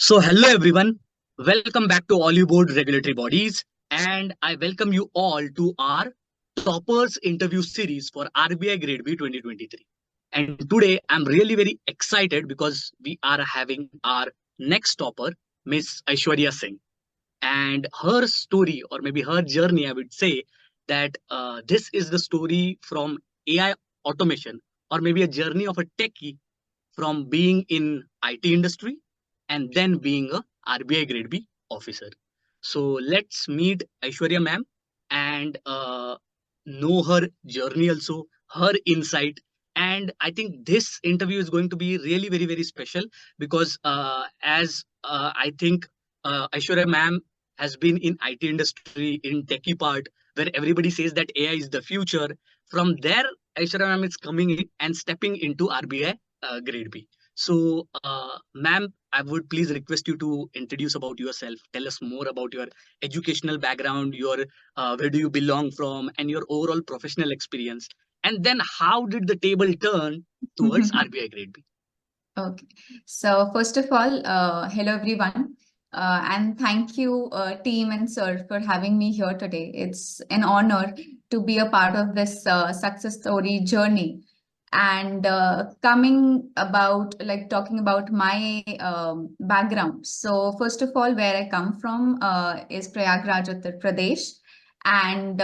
So, hello everyone. Welcome back to Oliveboard Regulatory Bodies, and I welcome you all to our Toppers interview series for RBI Grade B 2023. And today I'm really very excited because we are having our next topper, Miss Aishwarya Singh. And her story, or maybe her journey, I would say that this is the story from AI automation, or maybe a journey of a techie from being in IT industry and then being a RBI Grade B officer. So let's meet Aishwarya ma'am and know her journey also, her insight. And I think this interview is going to be really very, very special because as I think Aishwarya ma'am has been in IT industry, in techie part, where everybody says that AI is the future. From there, Aishwarya ma'am is coming in and stepping into RBI Grade B. So, ma'am, I would please request you to introduce about yourself. Tell us more about your educational background, your where do you belong from, and your overall professional experience. And then, how did the table turn towards RBI Grade B? Okay. So first of all, hello everyone. And thank you, team and sir, for having me here today. It's an honor to be a part of this success story journey. And coming about, like talking about my background. So first of all, where I come from is Prayagraj, Uttar Pradesh. And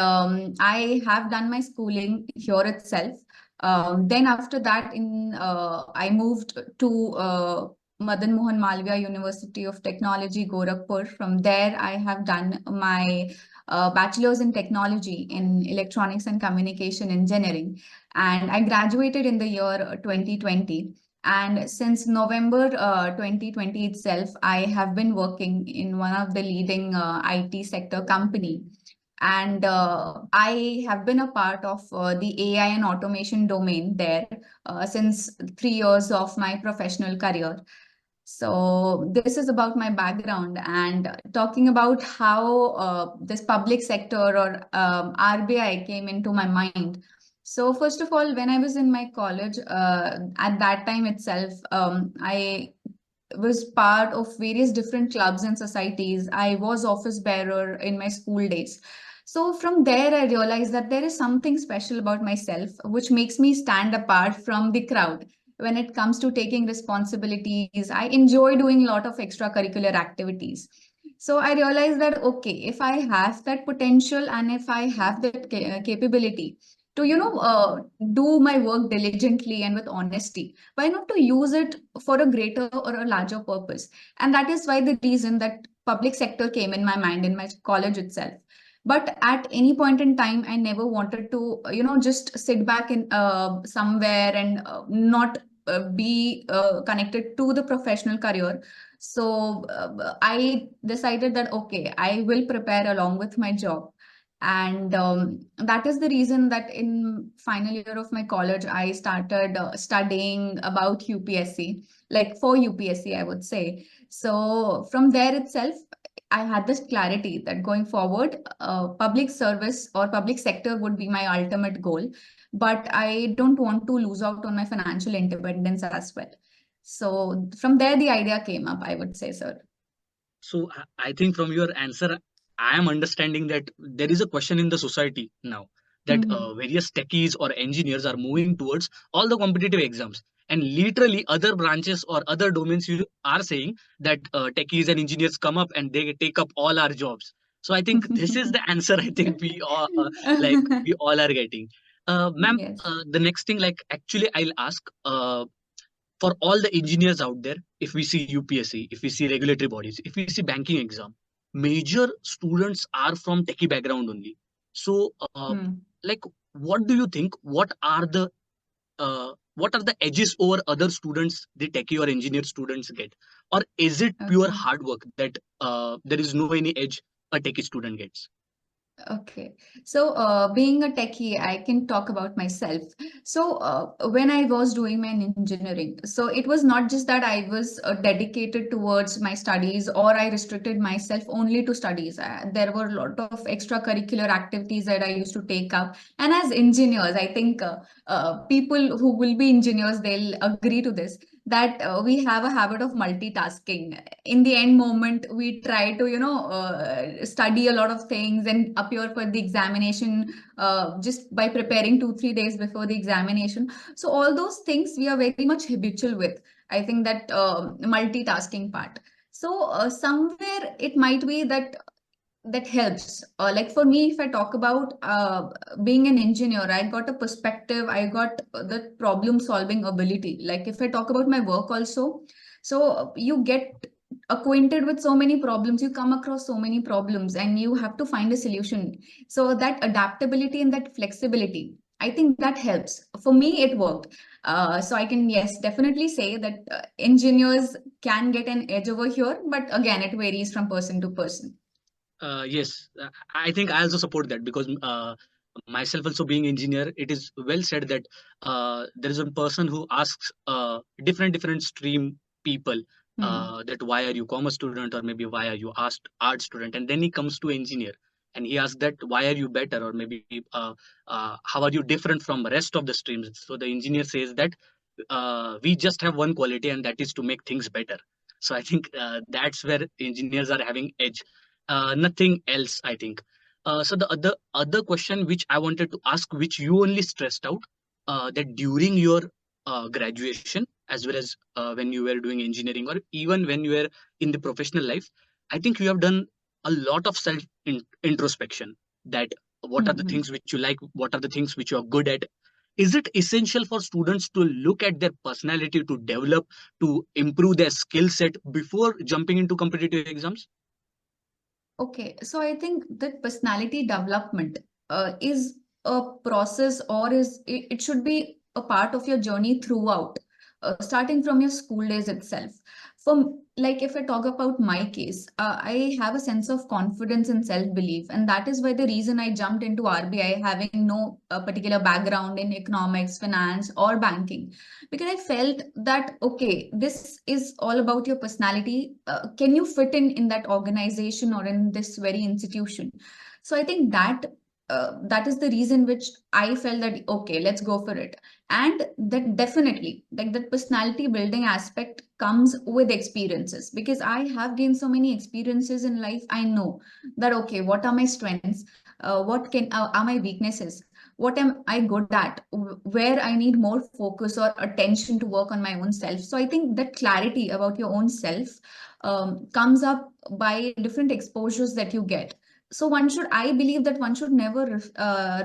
I have done my schooling here itself. Then after that, I moved to Madan Mohan Malviya University of Technology, Gorakhpur. From there, I have done my bachelor's in technology in electronics and communication engineering, and I graduated in the year 2020. And since November 2020 itself, I have been working in one of the leading IT sector company. And I have been a part of the AI and automation domain there since 3 years of my professional career. So this is about my background, and talking about how this public sector or RBI came into my mind. So first of all, when I was in my college, at that time itself, I was part of various different clubs and societies. I was office bearer in my school days. So from there, I realized that there is something special about myself, which makes me stand apart from the crowd. When it comes to taking responsibilities, I enjoy doing a lot of extracurricular activities. So I realized that, okay, if I have that potential and if I have that capability to, do my work diligently and with honesty, why not to use it for a greater or a larger purpose? And that is why the reason that public sector came in my mind in my college itself. But at any point in time, I never wanted to, just sit back in somewhere and not be connected to the professional career. So I decided that, okay, I will prepare along with my job. And that is the reason that in final year of my college, I started studying about UPSC, like for UPSC, I would say. So from there itself, I had this clarity that going forward, public service or public sector would be my ultimate goal. But I don't want to lose out on my financial independence as well. So from there, the idea came up, I would say, sir. So, I think from your answer, I am understanding that there is a question in the society now that Mm-hmm. various techies or engineers are moving towards all the competitive exams. And literally, other branches or other domains you are saying that techies and engineers come up and they take up all our jobs. So I think this is the answer. I think we all are getting. Ma'am, Yes. the next thing, like actually, I'll ask. For all the engineers out there, if we see UPSC, if we see regulatory bodies, if we see banking exam, major students are from techie background only. So, Hmm. like, what do you think? What are the edges over other students the techie or engineer students get, or is it pure Okay. hard work that there is no any edge a techie student gets? Okay. So, being a techie, I can talk about myself. So, when I was doing my engineering, so it was not just that I was dedicated towards my studies or I restricted myself only to studies. There were a lot of extracurricular activities that I used to take up. And as engineers, I think people who will be engineers, they'll agree to this, that we have a habit of multitasking. In the end moment, we try to, study a lot of things and appear for the examination just by preparing 2-3 days before the examination. So all those things we are very much habitual with. I think that multitasking part. So somewhere it might be that that helps. Like for me, if I talk about being an engineer, I got a perspective, I got the problem solving ability. Like if I talk about my work also, so you get acquainted with so many problems, you come across so many problems, and you have to find a solution. So that adaptability and that flexibility, I think that helps. For me, it worked. So I can, yes, definitely say that engineers can get an edge over here, but again, it varies from person to person. Yes, I think I also support that because myself also being engineer, it is well said that there is a person who asks different stream people that why are you commerce student or maybe why are you asked art student, and then he comes to engineer and he asks that why are you better or maybe how are you different from rest of the streams. So the engineer says that we just have one quality and that is to make things better. So I think that's where engineers are having edge, nothing else, I think. So the other question which I wanted to ask, which you only stressed out, that during your graduation as well as when you were doing engineering or even when you were in the professional life, I think you have done a lot of self introspection. That what are the things which you like, what are the things which you are good at. Is it essential for students to look at their personality to develop, to improve their skill set before jumping into competitive exams? Okay, so I think that personality development is a process, or it should be a part of your journey throughout, starting from your school days itself. From, like, if I talk about my case, I have a sense of confidence and self-belief, and that is why the reason I jumped into RBI, having no particular background in economics, finance, or banking, because I felt that okay, this is all about your personality. Can you fit in that organization or in this very institution? So I think that that is the reason which I felt that okay, let's go for it. And that definitely, like, that personality building aspect comes with experiences, because I have gained so many experiences in life. I know that okay, what are my strengths, what can are my weaknesses, what am I good at, where I need more focus or attention to work on my own self. So I think that clarity about your own self comes up by different exposures that you get. So one should, I believe that one should never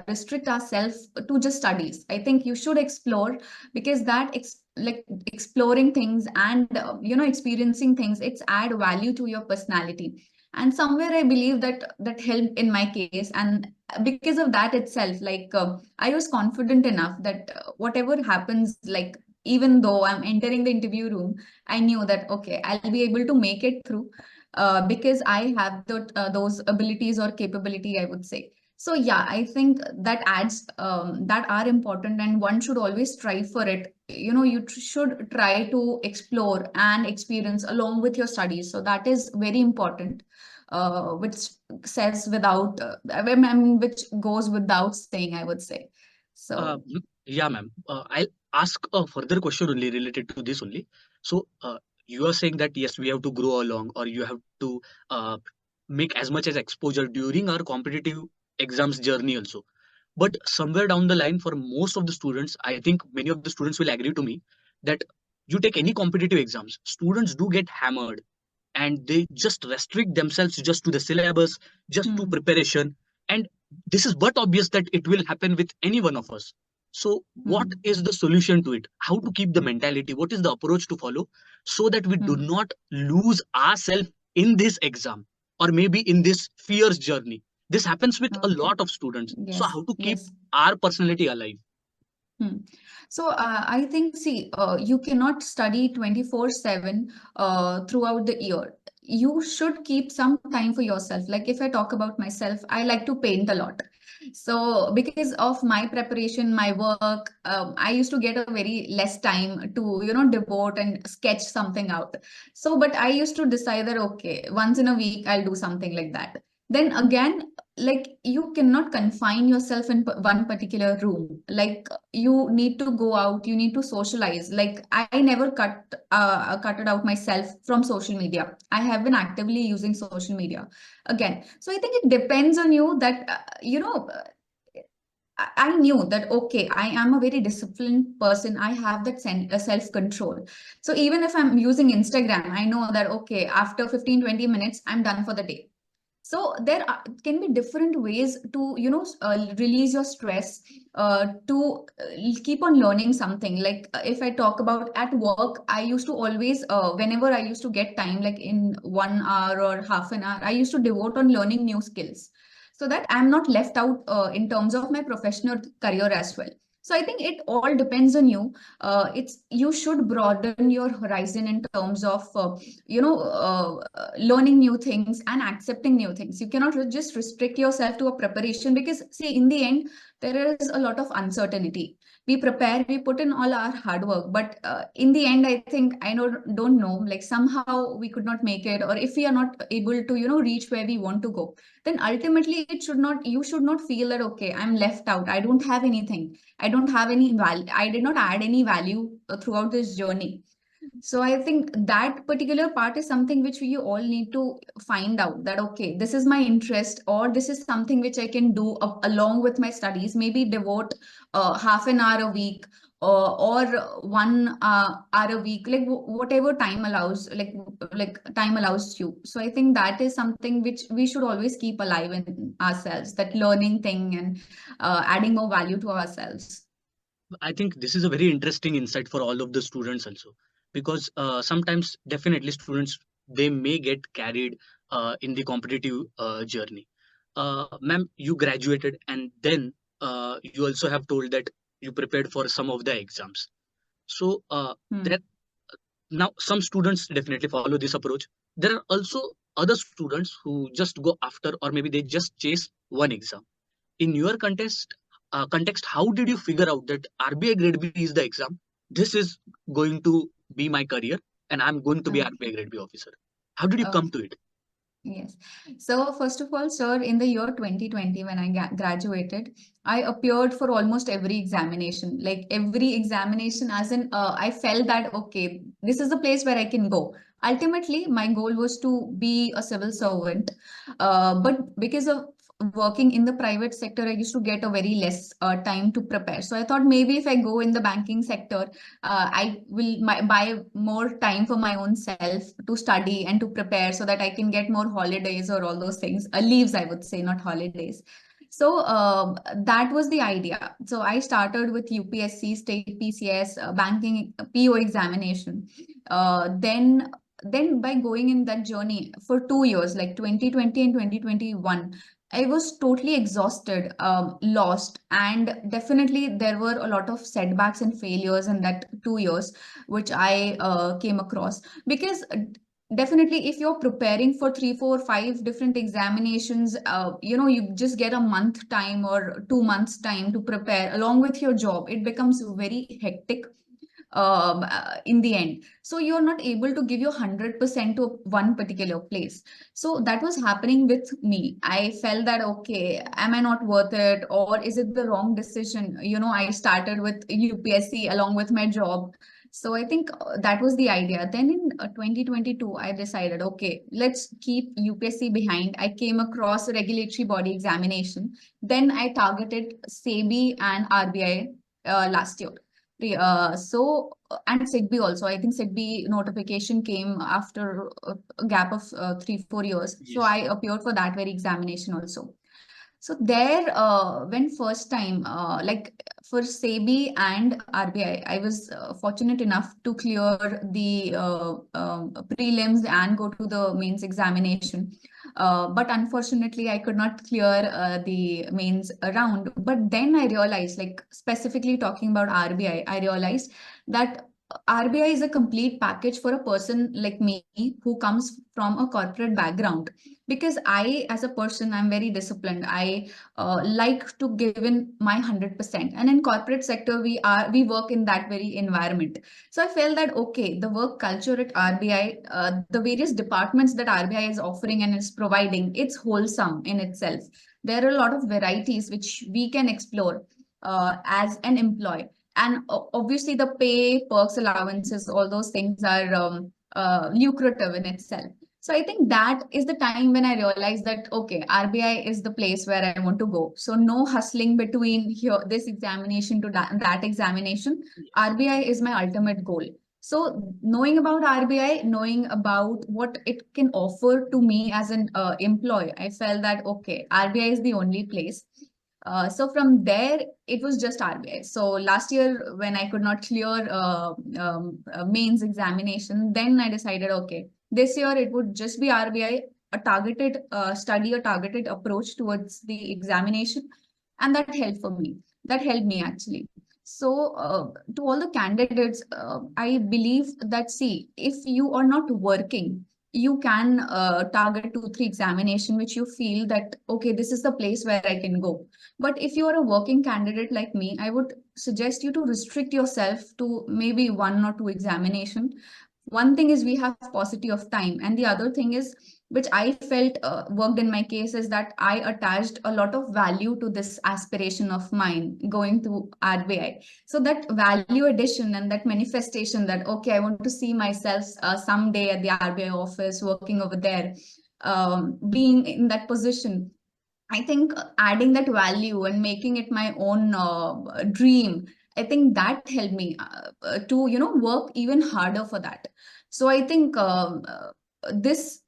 restrict ourselves to just studies. I think you should explore, because that like exploring things and experiencing things, it's add value to your personality. And somewhere I believe that that helped in my case, and because of that itself, like I was confident enough that whatever happens, like even though I'm entering the interview room, I knew that okay, I'll be able to make it through, because I have those abilities or capability, I would say. So yeah, I think that adds that are important, and one should always strive for it. You should try to explore and experience along with your studies. So that is very important, which says without, I mean, which goes without saying, I would say. So. Yeah, ma'am. I'll ask a further question only related to this only. So, you are saying that yes, we have to grow along, or you have to make as much as exposure during our competitive exams journey also. But somewhere down the line, for most of the students, I think many of the students will agree to me that you take any competitive exams, students do get hammered and they just restrict themselves just to the syllabus, just to preparation. And this is but obvious that it will happen with any one of us. So what is the solution to it? How to keep the mentality? What is the approach to follow so that we do not lose ourselves in this exam or maybe in this fears journey? This happens with a Okay. lot of students. So Yes, how to keep yes. our personality alive? So I think, see, you cannot study 24/7 throughout the year. You should keep some time for yourself. Like if I talk about myself, I like to paint a lot. So because of my preparation, my work, I used to get a very less time to, devote and sketch something out. So, but I used to decide that, okay, once in a week, I'll do something like that. then again, like you cannot confine yourself in one particular room. Like you need to go out, you need to socialize. Like I never cut it out myself from social media. I have been actively using social media again. So I think it depends on you that I knew that, okay, I am a very disciplined person. I have that self control. So even if I'm using Instagram, I know that, okay, after 15-20 minutes, I'm done for the day. So can be different ways to, release your stress, to keep on learning something. Like if I talk about at work, I used to always, whenever I used to get time, like in 1 hour or half an hour, I used to devote on learning new skills so that I'm not left out in terms of my professional career as well. So I think it all depends on you. You should broaden your horizon in terms of learning new things and accepting new things. You cannot just restrict yourself to a preparation, because see, in the end, there is a lot of uncertainty. We prepare, we put in all our hard work, but in the end, I think don't know, like somehow we could not make it, or if we are not able to reach where we want to go, then ultimately you should not feel that, okay, I'm left out, I don't have anything, I don't have any value, I did not add any value throughout this journey. So I think that particular part is something which we all need to find out, that, okay, this is my interest, or this is something which I can do along with my studies, maybe devote half an hour a week, or 1 hour a week, like whatever time allows, like time allows you. So I think that is something which we should always keep alive in ourselves, that learning thing, and adding more value to ourselves. I think this is a very interesting insight for all of the students also, because sometimes definitely students, they may get carried in the competitive journey. Ma'am, you graduated and then you also have told that you prepared for some of the exams. So Hmm. there now some students definitely follow this approach. There are also other students who just go after, or maybe they just chase one exam. In your context, how did you figure out that RBI Grade B is the exam? This is going to be my career, and I'm going to be RBI Okay. Grade B officer. How did you come Okay. to it? Yes. So first of all, sir, in the year 2020, when I graduated, I appeared for almost every examination. Like every examination, as in, I felt that, okay, this is the place where I can go. Ultimately, my goal was to be a civil servant. But because of working in the private sector, I used to get a very less time to prepare. So I thought maybe if I go in the banking sector, I will buy more time for my own self to study and to prepare, so that I can get more holidays or all those things, leaves, I would say, not holidays. So that was the idea. So I started with UPSC, state PCS, banking PO examination. Then by going in that journey for 2 years, like 2020 and 2021, I was totally exhausted, lost, and definitely there were a lot of setbacks and failures in that 2 years, which I came across. Because definitely, if you're preparing for 3, 4, 5 different examinations, you just get a month time or 2 months time to prepare along with your job. It becomes very hectic in the end, so you're not able to give your 100% to one particular place. So that was happening with me. I felt that, okay, am I not worth it, or is it the wrong decision? I started with UPSC along with my job. So I think that was the idea. Then in 2022, I decided, okay, let's keep UPSC behind. I came across a regulatory body examination. Then I targeted SEBI and RBI last year. And SIDBI also. I think SIDBI notification came after a gap of 3, 4 years. So Yes. I appeared for that very examination also. So there, when first time, like for SEBI and RBI, I was fortunate enough to clear the prelims and go to the mains examination. But unfortunately, I could not clear the mains round. But then I realized, like specifically talking about RBI, I realized that RBI is a complete package for a person like me who comes from a corporate background. Because I, as a person, I'm very disciplined. I like to give in my 100%. And in corporate sector, we work in that very environment. So I felt that okay, the work culture at RBI, the various departments that RBI is offering and is providing, it's wholesome in itself. There are a lot of varieties which we can explore as an employee. And obviously the pay, perks, allowances, all those things are lucrative in itself. So I think that is the time when I realized that okay, RBI is the place where I want to go. So no hustling between here this examination to that examination. RBI is my ultimate goal. So knowing about RBI, knowing about what it can offer to me as an employee, I felt that okay, RBI is the only place. So from there, it was just RBI. So last year, when I could not clear mains examination, then I decided, okay, this year it would just be RBI, a targeted study, a targeted approach towards the examination. And that helped for me. That helped me actually. So to all the candidates, I believe that, see, if you are not working, you can target 2, 3 examination, which you feel that, okay, this is the place where I can go. But if you are a working candidate like me, I would suggest you to restrict yourself to maybe 1 or 2 examination. One thing is we have paucity of time, and the other thing is, which I felt worked in my case, is that I attached a lot of value to this aspiration of mine going to RBI. So that value addition and that manifestation that, okay, I want to see myself someday at the RBI office, working over there, being in that position. I think adding that value and making it my own dream, I think that helped me to, work even harder for that. So I think this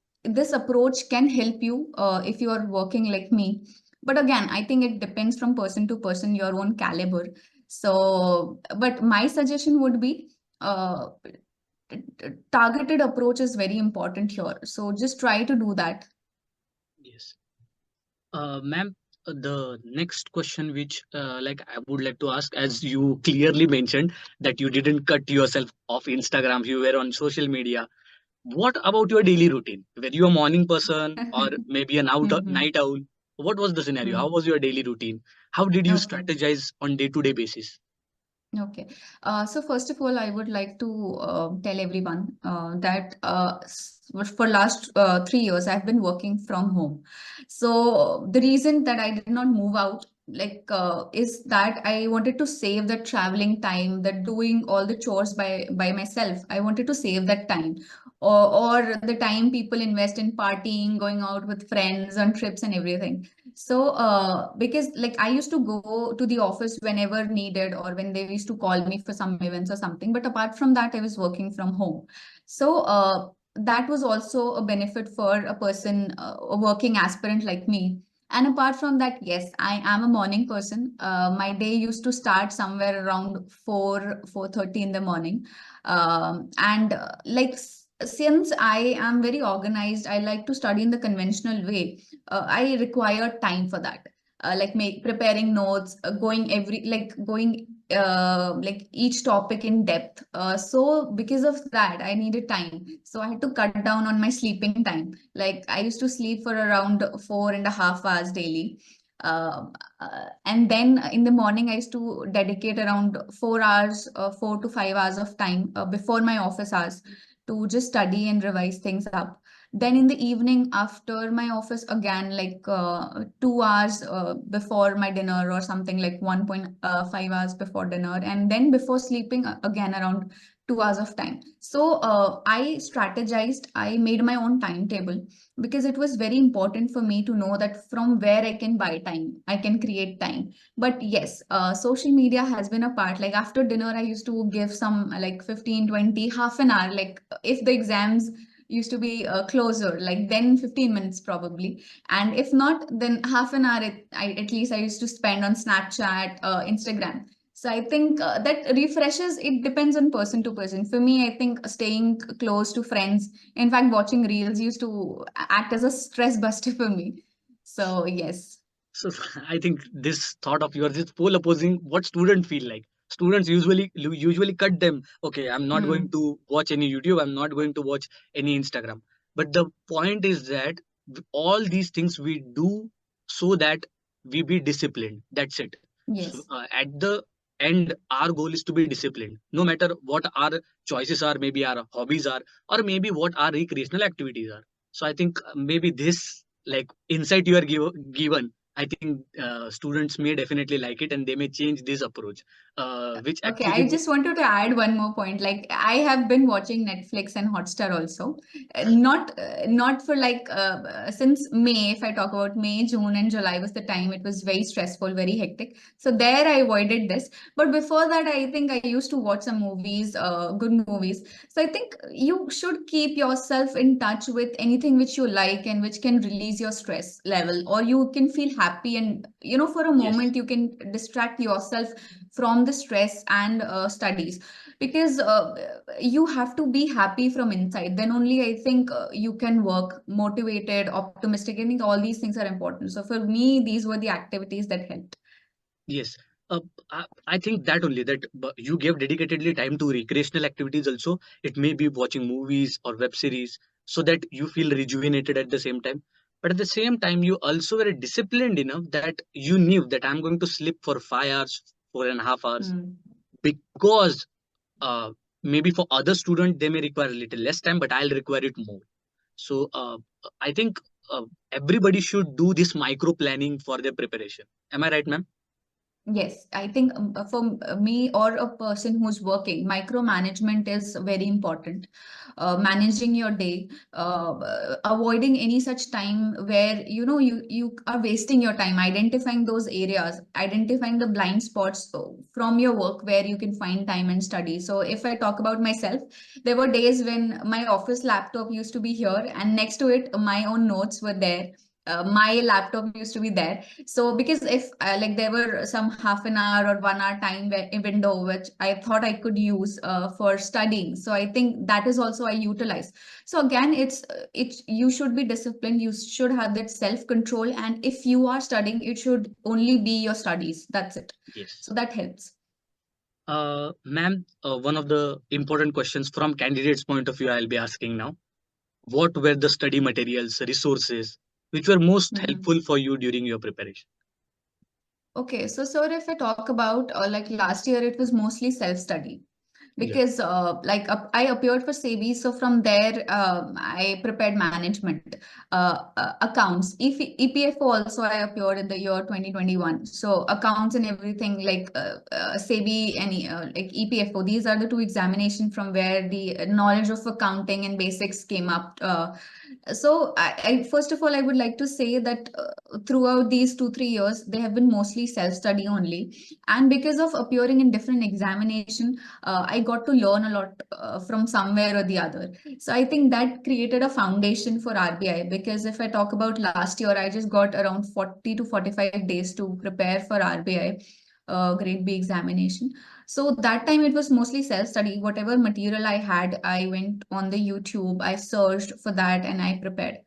approach can help you if you are working like me. But again, I think it depends from person to person, your own caliber. So, but my suggestion would be targeted approach is very important here. So just try to do that. Yes. Ma'am, the next question which like I would like to ask, as you clearly mentioned that you didn't cut yourself off Instagram, you were on social media. What about your daily routine? Were you a morning person or maybe an Mhm. night owl? What was the scenario? How Mhm. was your daily routine? How did you Okay. strategize on day-to-day basis? Okay. So first of all, I would like to tell everyone that for last 3 years, I've been working from home. So the reason that I did not move out, is that I wanted to save the traveling time, that doing all the chores by myself. I wanted to save that time, or the time people invest in partying, going out with friends on trips and everything. So, because like I used to go to the office whenever needed, or when they used to call me for some events or something. But apart from that, I was working from home. So, that was also a benefit for a person, a working aspirant like me. And apart from that, yes, I am a morning person. My day used to start somewhere around 4:30 in the morning. And since I am very organized, I like to study in the conventional way. I require time for that. Preparing notes, going like each topic in depth. So because of that, I needed time. So I had to cut down on my sleeping time. Like I used to sleep for around 4.5 hours daily. And then in the morning, I used to dedicate around 4 hours, 4 to 5 hours of time before my office hours to just study and revise things up. Then in the evening, after my office, again, 2 hours before my dinner, or something like 1.5 hours before dinner. And then before sleeping, again, around 2 hours of time. So I strategized, I made my own timetable, because it was very important for me to know that from where I can buy time, I can create time. But yes, social media has been a part. Like after dinner, I used to give some like 15, 20, half an hour. Like if the exams used to be closer, like then 15 minutes probably. And if not, then half an hour, at least I used to spend on Snapchat, Instagram. So I think that refreshes, it depends on person to person. For me, I think staying close to friends, in fact, watching reels used to act as a stress buster for me. So yes. So I think this thought of yours is pole opposing what students feel like. students usually cut them. Okay, I'm not going to watch any YouTube. I'm not going to watch any Instagram. But the point is that all these things we do so that we be disciplined. That's it. So Yes. at the end, our goal is to be disciplined. No matter what our choices are, maybe our hobbies are, or maybe what our recreational activities are. So I think maybe this like insight you are given, I think students may definitely like it and they may change this approach, which Okay, actually I just wanted to add one more point. Like I have been watching Netflix and Hotstar also, not for like since May. If I talk about May, June, and July was the time it was very stressful, very hectic. So there I avoided this. But before that, I think I used to watch some movies, good movies. So I think you should keep yourself in touch with anything which you like and which can release your stress level, or you can feel happy and for a yes, moment you can distract yourself from the stress and studies, because you have to be happy from inside, then only I think you can work motivated, optimistic. I think all these things are important. So for me, these were the activities that helped. yes. I think that only that you give dedicatedly time to recreational activities also. It may be watching movies or web series so that you feel rejuvenated at the same time. But at the same time, you also were disciplined enough that you knew that I'm going to sleep for 5 hours, 4.5 hours, Hmm. because uh, maybe for other student they may require a little less time, but I'll require it more. So I think everybody should do this micro planning for their preparation. Am I right, ma'am? Yes, I think for me or a person who's working, micromanagement is very important. Managing your day, avoiding any such time where you are wasting your time, identifying those areas, identifying the blind spots from your work where you can find time and study. So if I talk about myself, there were days when my office laptop used to be here, and next to it, my own notes were there. My laptop used to be there. So because if like there were some half an hour or 1 hour time window which I thought I could use for studying, so I think that is also I utilize. So again, it's you should be disciplined, you should have that self control, and if you are studying, it should only be your studies, that's it. Yes. So that helps. Ma'am, one of the important questions from candidates' point of view I'll be asking now. What were the study materials, resources, which were most Mhm. helpful for you during your preparation? Okay, so sir, if I talk about like last year, it was mostly self-study, Yeah. because I appeared for SEBI, so from there I prepared management, accounts, EPFO also I appeared in the year 2021. So accounts and everything like SEBI and like EPFO, these are the two examinations from where the knowledge of accounting and basics came up. So I first of all, I would like to say that throughout these 2 3 years, they have been mostly self-study only, and because of appearing in different examination, I got to learn a lot from somewhere or the other. So I think that created a foundation for RBI, because if I talk about last year, I just got around 40 to 45 days to prepare for RBI grade B examination. So that time it was mostly self-study. Whatever material I had, I went on the YouTube, I searched for that, and I prepared.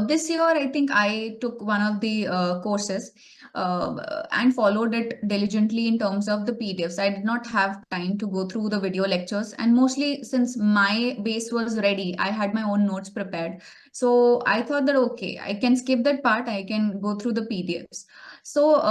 This year, I think I took one of the courses and followed it diligently in terms of the PDFs. I did not have time to go through the video lectures, and mostly since my base was ready, I had my own notes prepared. So I thought that okay, I can skip that part. I can go through the PDFs. So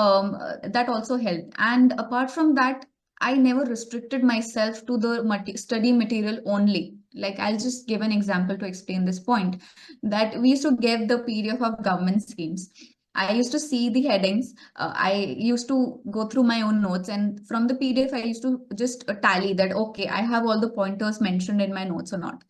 that also helped. And apart from that, I never restricted myself to the study material only. Like I'll just give an example to explain this point, that we used to get the PDF of government schemes. I used to see the headings. I used to go through my own notes, and from the PDF, I used to just tally that okay, I have all the pointers mentioned in my notes or not.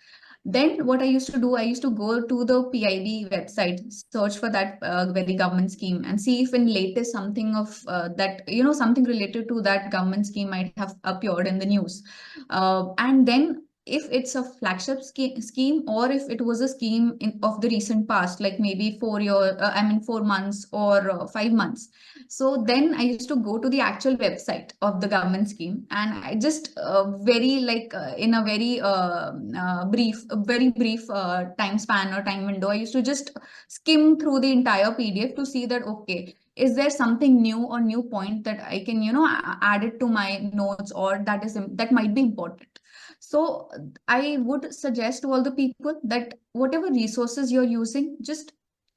Then what I used to do, I used to go to the PIB website, search for that very government scheme, and see if in latest something of that, something related to that government scheme might have appeared in the news. And then if it's a flagship scheme, or if it was a scheme of the recent past, like maybe 4 year, 4 months or 5 months. So then I used to go to the actual website of the government scheme, and I just very like in a very brief time span or time window, I used to just skim through the entire PDF to see that okay, is there something new or new point that I can, add it to my notes, or that might be important. So I would suggest to all the people that whatever resources you're using, just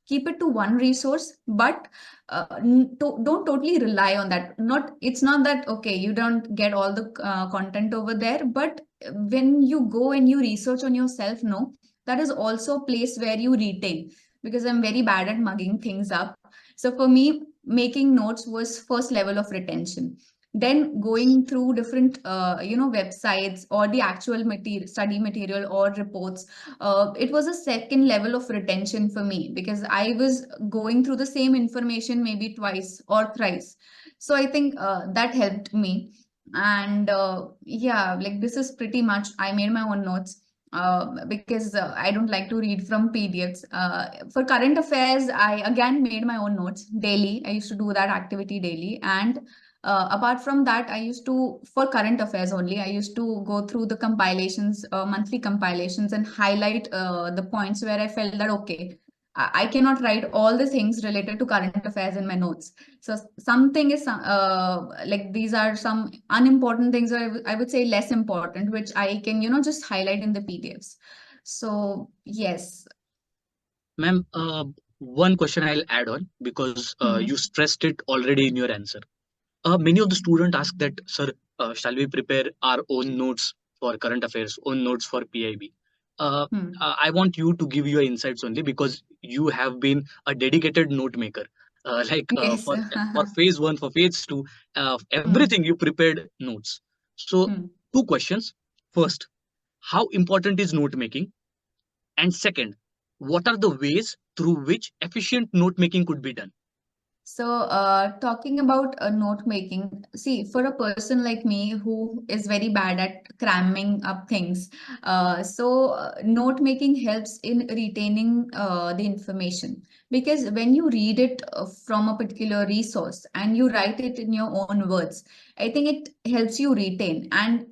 keep it to one resource, but don't totally rely on that. It's not that, okay, you don't get all the content over there, but when you go and you research on yourself, no, that is also a place where you retain, because I'm very bad at mugging things up. So for me, making notes was first level of retention. Then going through different websites or the actual material, study material or reports, it was a second level of retention for me, because I was going through the same information maybe twice or thrice. So I think that helped me. And yeah, like this is pretty much, I made my own notes because I don't like to read from PDFs. For current affairs, I again made my own notes daily. I used to do that activity daily. And apart from that, I used to, for current affairs only, I used to go through the compilations, monthly compilations, and highlight the points where I felt that, okay, I cannot write all the things related to current affairs in my notes. So something is like these are some unimportant things, or I would say less important, which I can, just highlight in the PDFs. So yes. Ma'am, one question I'll add on, because you stressed it already in your answer. Many of the students ask that, sir, shall we prepare our own notes for current affairs, own notes for PIB? I want you to give your insights only, because you have been a dedicated note maker. Yes. For phase one, for phase two, everything you prepared notes. So two questions. First, how important is note making? And second, what are the ways through which efficient note making could be done? So, talking about note making, see, for a person like me who is very bad at cramming up things, note making helps in retaining the information. Because when you read it from a particular resource and you write it in your own words, I think it helps you retain, and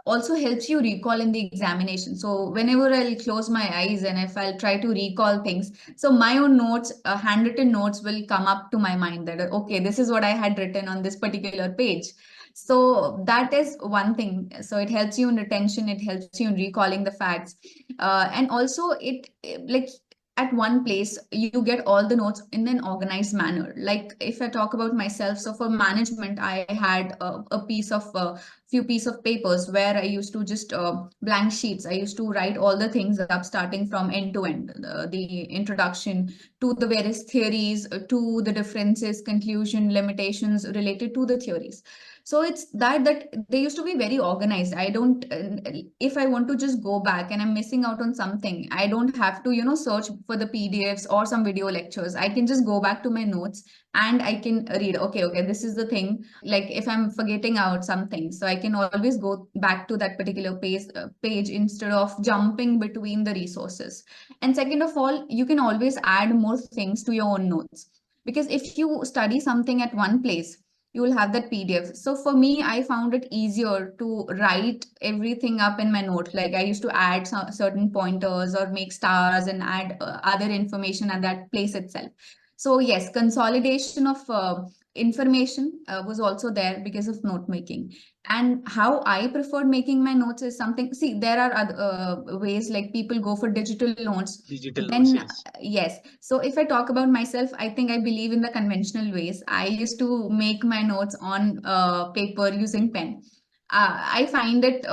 also helps you recall in the examination. So whenever I'll close my eyes and if I'll try to recall things, so my own notes, handwritten notes will come up to my mind that, okay, this is what I had written on this particular page. So that is one thing. So it helps you in retention, it helps you in recalling the facts. And also like at one place, you get all the notes in an organized manner. Like if I talk about myself, so for management, I had a piece of few piece of papers where I used to just blank sheets. I used to write all the things up starting from end to end, the introduction to the various theories, to the differences, conclusion, limitations related to the theories. So it's that they used to be very organized. I don't, if I want to just go back and I'm missing out on something, I don't have to, search for the PDFs or some video lectures. I can just go back to my notes and I can read, okay, this is the thing. Like if I'm forgetting out something, so I can always go back to that particular page instead of jumping between the resources. And second of all, you can always add more things to your own notes, because if you study something at one place, you will have that PDF. So for me, I found it easier to write everything up in my note. Like I used to add some certain pointers or make stars and add other information at that place itself. So yes, consolidation of information was also there because of note making. And how I preferred making my notes is something, see, there are other ways, like people go for digital notes. Digital notes, Then yes. yes, so if I talk about myself, I think I believe in the conventional ways. I used to make my notes on paper using pen. I find it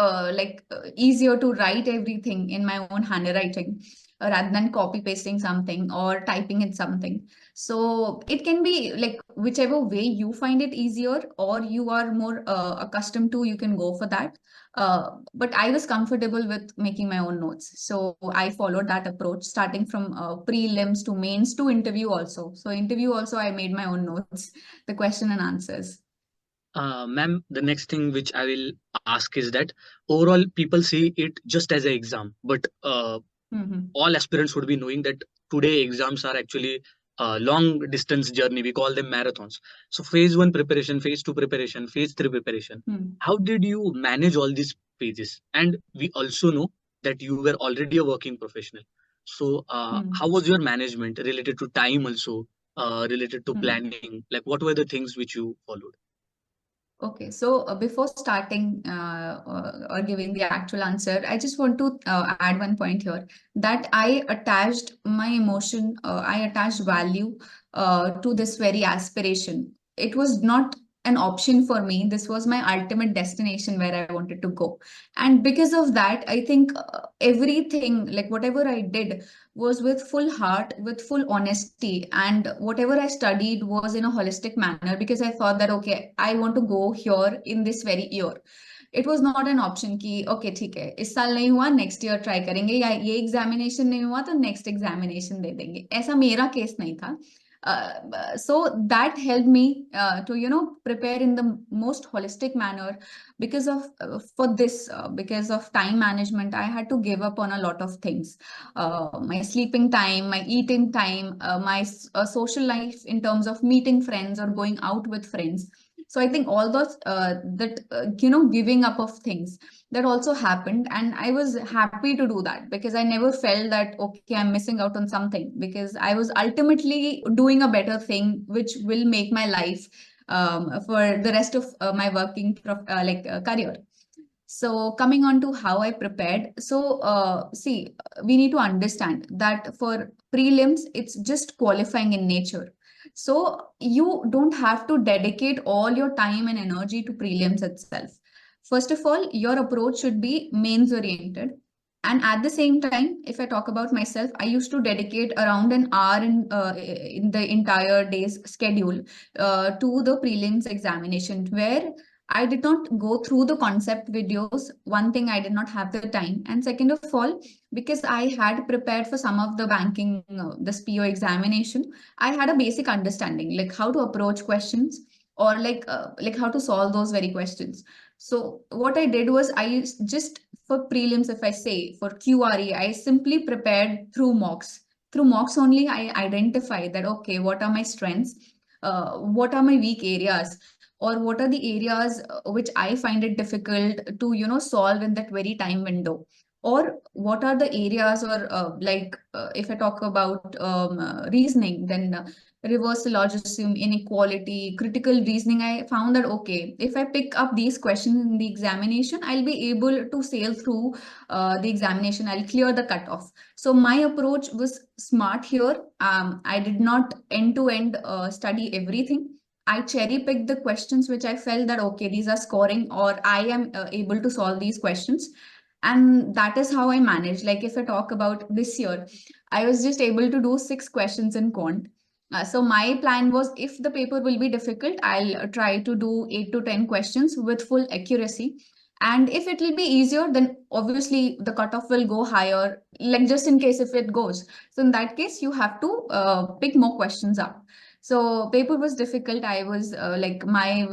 easier to write everything in my own handwriting rather than copy pasting something or typing in something. So it can be like whichever way you find it easier or you are more accustomed to, you can go for that. But I was comfortable with making my own notes. So I followed that approach, starting from prelims to mains to interview also. So interview also, I made my own notes, the question and answers. Ma'am, the next thing which I will ask is that overall people see it just as an exam, but all aspirants would be knowing that today exams are actually a long distance journey. We call them marathons. So phase one preparation, phase two preparation, phase three preparation. How did you manage all these phases? And we also know that you were already a working professional. So how was your management related to time also? related to Hmm. planning? Like, what were the things which you followed? Okay, so before starting or giving the actual answer, I just want to add one point here that I attached my emotion, I attached value to this very aspiration. It was not an option for me. This was my ultimate destination where I wanted to go. And because of that, I think everything, like whatever I did, was with full heart, with full honesty, and whatever I studied was in a holistic manner because I thought that okay, I want to go here in this very year. It was not an option कि okay ठीक है इस साल नहीं हुआ next year try करेंगे या ये examination नहीं हुआ तो next examination दे देंगे ऐसा मेरा case नहीं था. So that helped me to prepare in the most holistic manner because of for this because of time management I had to give up on a lot of things, my sleeping time, my eating time, my social life in terms of meeting friends or going out with friends. So I think all those giving up of things that also happened, and I was happy to do that because I never felt that okay I'm missing out on something because I was ultimately doing a better thing which will make my life for the rest of my working career. So coming on to how I prepared. So see, we need to understand that for prelims, it's just qualifying in nature. So you don't have to dedicate all your time and energy to prelims itself. First of all, your approach should be mains oriented. And at the same time, if I talk about myself, I used to dedicate around an hour in the entire day's schedule to the prelims examination, where I did not go through the concept videos. One thing, I did not have the time. And second of all, because I had prepared for some of the banking, this PO examination, I had a basic understanding, like how to approach questions or like how to solve those very questions. So what I did was I just for prelims, if I say for QRE, I simply prepared through mocks. Through mocks only, I identified that, okay, what are my strengths? What are my weak areas? Or what are the areas which I find it difficult to solve in that very time window, or what are the areas or if I talk about reasoning, then reverse syllogism, inequality, critical reasoning, I found that okay, if I pick up these questions in the examination, I'll be able to sail through the examination, I'll clear the cutoff. So my approach was smart here. I did not end to end study everything. I cherry picked the questions which I felt that, okay, these are scoring or I am able to solve these questions. And that is how I managed. Like if I talk about this year, I was just able to do 6 questions in quant. So my plan was if the paper will be difficult, I'll try to do 8 to 10 questions with full accuracy. And if it will be easier, then obviously the cutoff will go higher, like just in case if it goes. So in that case, you have to pick more questions up. So paper was difficult. I was my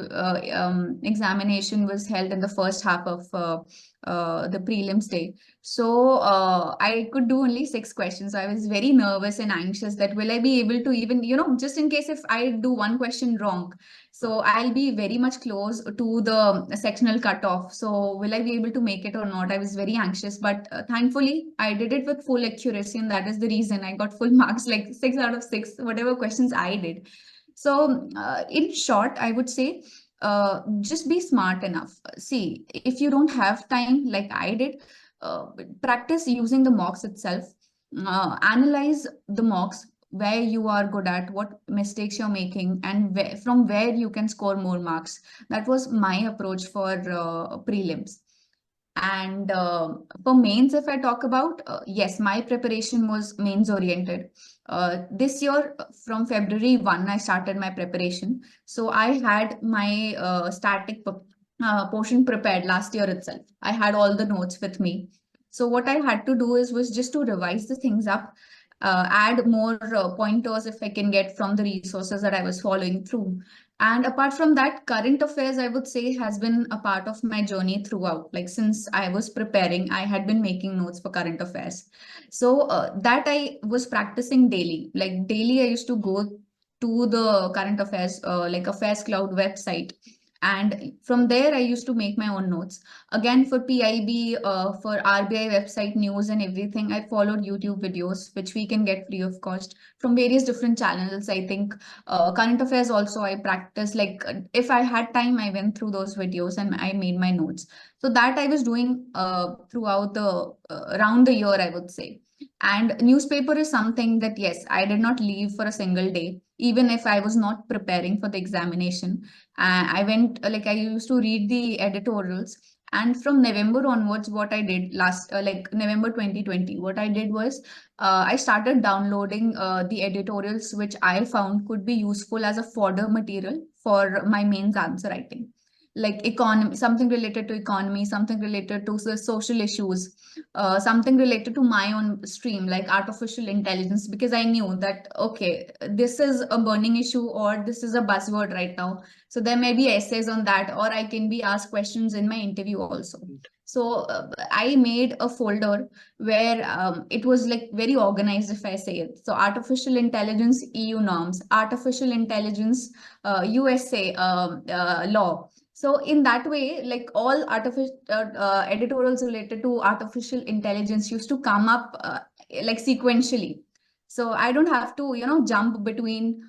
examination was held in the first half of the prelims day. So I could do only 6 questions. I was very nervous and anxious that will I be able to even, just in case if I do one question wrong. So I'll be very much close to the sectional cutoff. So will I be able to make it or not? I was very anxious, but thankfully I did it with full accuracy, and that is the reason I got full marks, like 6 out of 6, whatever questions I did. So in short, I would say just be smart enough. See, if you don't have time like I did, practice using the mocks itself. Analyze the mocks, where you are good at, what mistakes you're making, and from where you can score more marks. That was my approach for prelims. And for mains, if I talk about, yes, my preparation was mains oriented. This year, from February 1, I started my preparation. So I had my static portion prepared last year itself. I had all the notes with me. So what I had to do was just to revise the things up, add more pointers if I can get from the resources that I was following through. And apart from that, current affairs, I would say, has been a part of my journey throughout. Like since I was preparing, I had been making notes for current affairs. So that I was practicing daily. Like daily, I used to go to the current affairs, like Affairs Cloud website, And from there, I used to make my own notes. Again, for PIB, for RBI website news and everything, I followed YouTube videos, which we can get free of cost from various different channels. I think current affairs also I practiced. Like if I had time, I went through those videos and I made my notes. So that I was doing throughout the around the year, I would say. And newspaper is something that, yes, I did not leave for a single day, even if I was not preparing for the examination. I went, like, I used to read the editorials. And from November onwards, what I did like November 2020, what I did was I started downloading the editorials which I found could be useful as a fodder material for my mains answer writing. Like economy, something related to economy, something related to the social issues, something related to my own stream, like artificial intelligence, because I knew that, okay, this is a burning issue or this is a buzzword right now. So there may be essays on that, or I can be asked questions in my interview also. So I made a folder where it was like very organized, if I say it. So artificial intelligence, EU norms, artificial intelligence, USA law. So in that way, like all artificial editorials related to artificial intelligence used to come up like sequentially. So I don't have to, jump between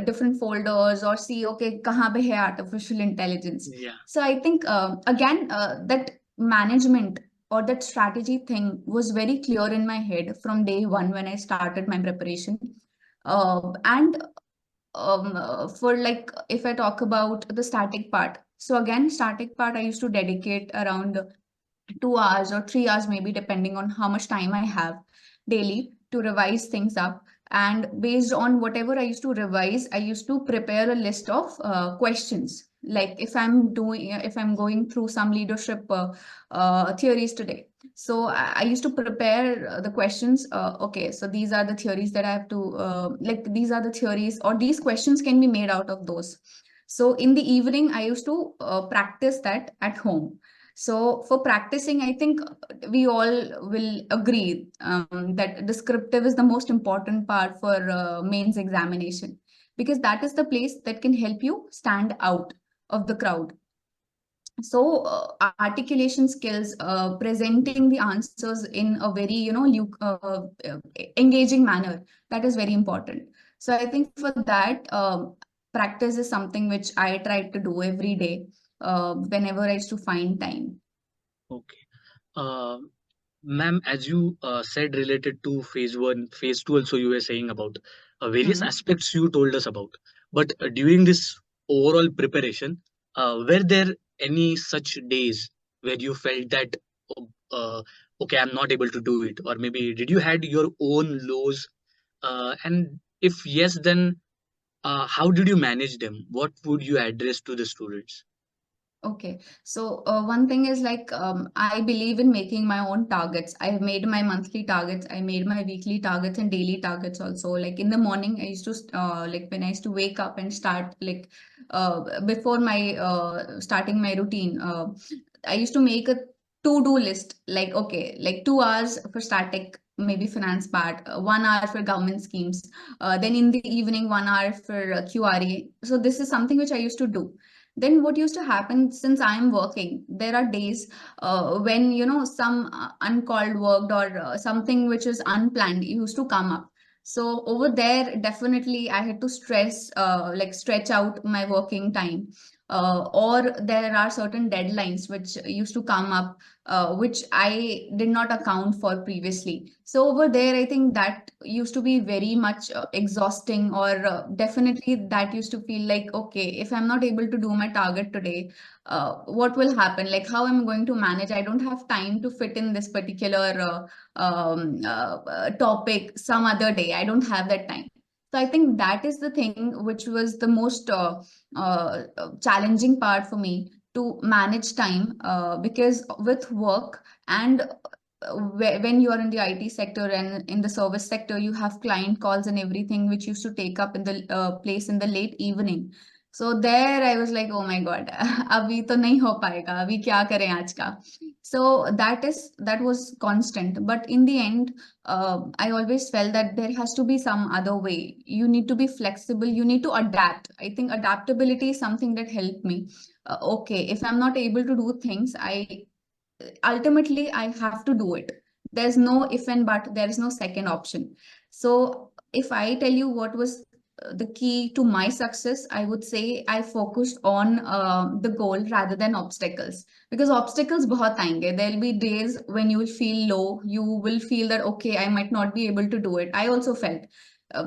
different folders or see, okay, kahan pe hai artificial intelligence. Yeah. So I think, again, that management or that strategy thing was very clear in my head from day one when I started my preparation. And for like, if I talk about the static part, so again, static part, I used to dedicate around 2 hours or 3 hours, maybe depending on how much time I have daily to revise things up. And based on whatever I used to revise, I used to prepare a list of questions. Like if I'm going through some leadership theories today. So I used to prepare the questions. Okay, so these are the theories that I have to, like these are the theories, or these questions can be made out of those. So in the evening, I used to practice that at home. So for practicing, I think we all will agree that descriptive is the most important part for mains examination, because that is the place that can help you stand out of the crowd. So articulation skills, presenting the answers in a very, engaging manner, that is very important. So I think for that, practice is something which I try to do every day whenever I used to find time. Okay. Ma'am, as you said related to phase one, phase two, also you were saying about various aspects you told us about. But during this overall preparation, were there any such days where you felt that, oh, okay, I'm not able to do it? Or maybe did you had your own lows? And if yes, then how did you manage them? What would you address to the students? Okay, so one thing is like I believe in making my own targets. I have made my monthly targets, I made my weekly targets and daily targets also. Like in the morning, I used to like when I used to wake up and start like before my starting my routine, I used to make a to-do list. Like okay, like 2 hours for static, maybe finance part, 1 hour for government schemes. Then in the evening, 1 hour for QRA. So this is something which I used to do. Then what used to happen, since I'm working, there are days when some uncalled work or something which is unplanned used to come up. So over there, definitely I had to like stretch out my working time. Or there are certain deadlines which used to come up, which I did not account for previously. So over there, I think that used to be very much exhausting, or definitely that used to feel like, okay, if I'm not able to do my target today, what will happen? Like, how am I going to manage? I don't have time to fit in this particular topic some other day. I don't have that time. So I think that is the thing which was the most challenging part for me to manage time, because with work and when you are in the IT sector and in the service sector, you have client calls and everything, which used to take up in the place in the late evening. So there I was like, oh my God, abhi to nahi ho payega, abhi kya kare aaj ka. So that was constant. But in the end, I always felt that there has to be some other way. You need to be flexible. You need to adapt. I think adaptability is something that helped me. okay, if I'm not able to do things, ultimately I have to do it. There's no if and but, there is no second option. So if I tell you what was the key to my success, I would say I focused on the goal rather than obstacles, because obstacles bahut aayenge. There'll be days when you will feel low, you will feel that okay, I might not be able to do it. I also felt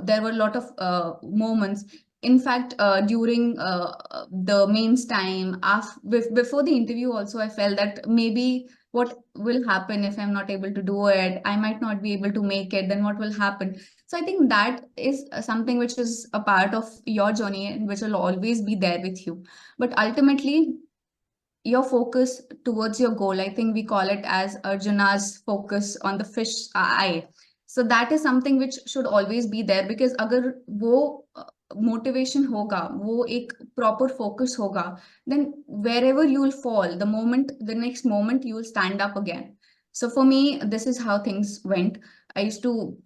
there were a lot of moments. In fact, during the mains time, before the interview also, I felt that maybe what will happen if I'm not able to do it? I might not be able to make it. Then what will happen? So I think that is something which is a part of your journey and which will always be there with you. But ultimately, your focus towards your goal, I think we call it as Arjuna's focus on the fish eye. So that is something which should always be there, because अगर वो motivation होगा, वो एक proper focus होगा, then wherever you will fall, the next moment you will stand up again. So for me, this is how things went. I used to,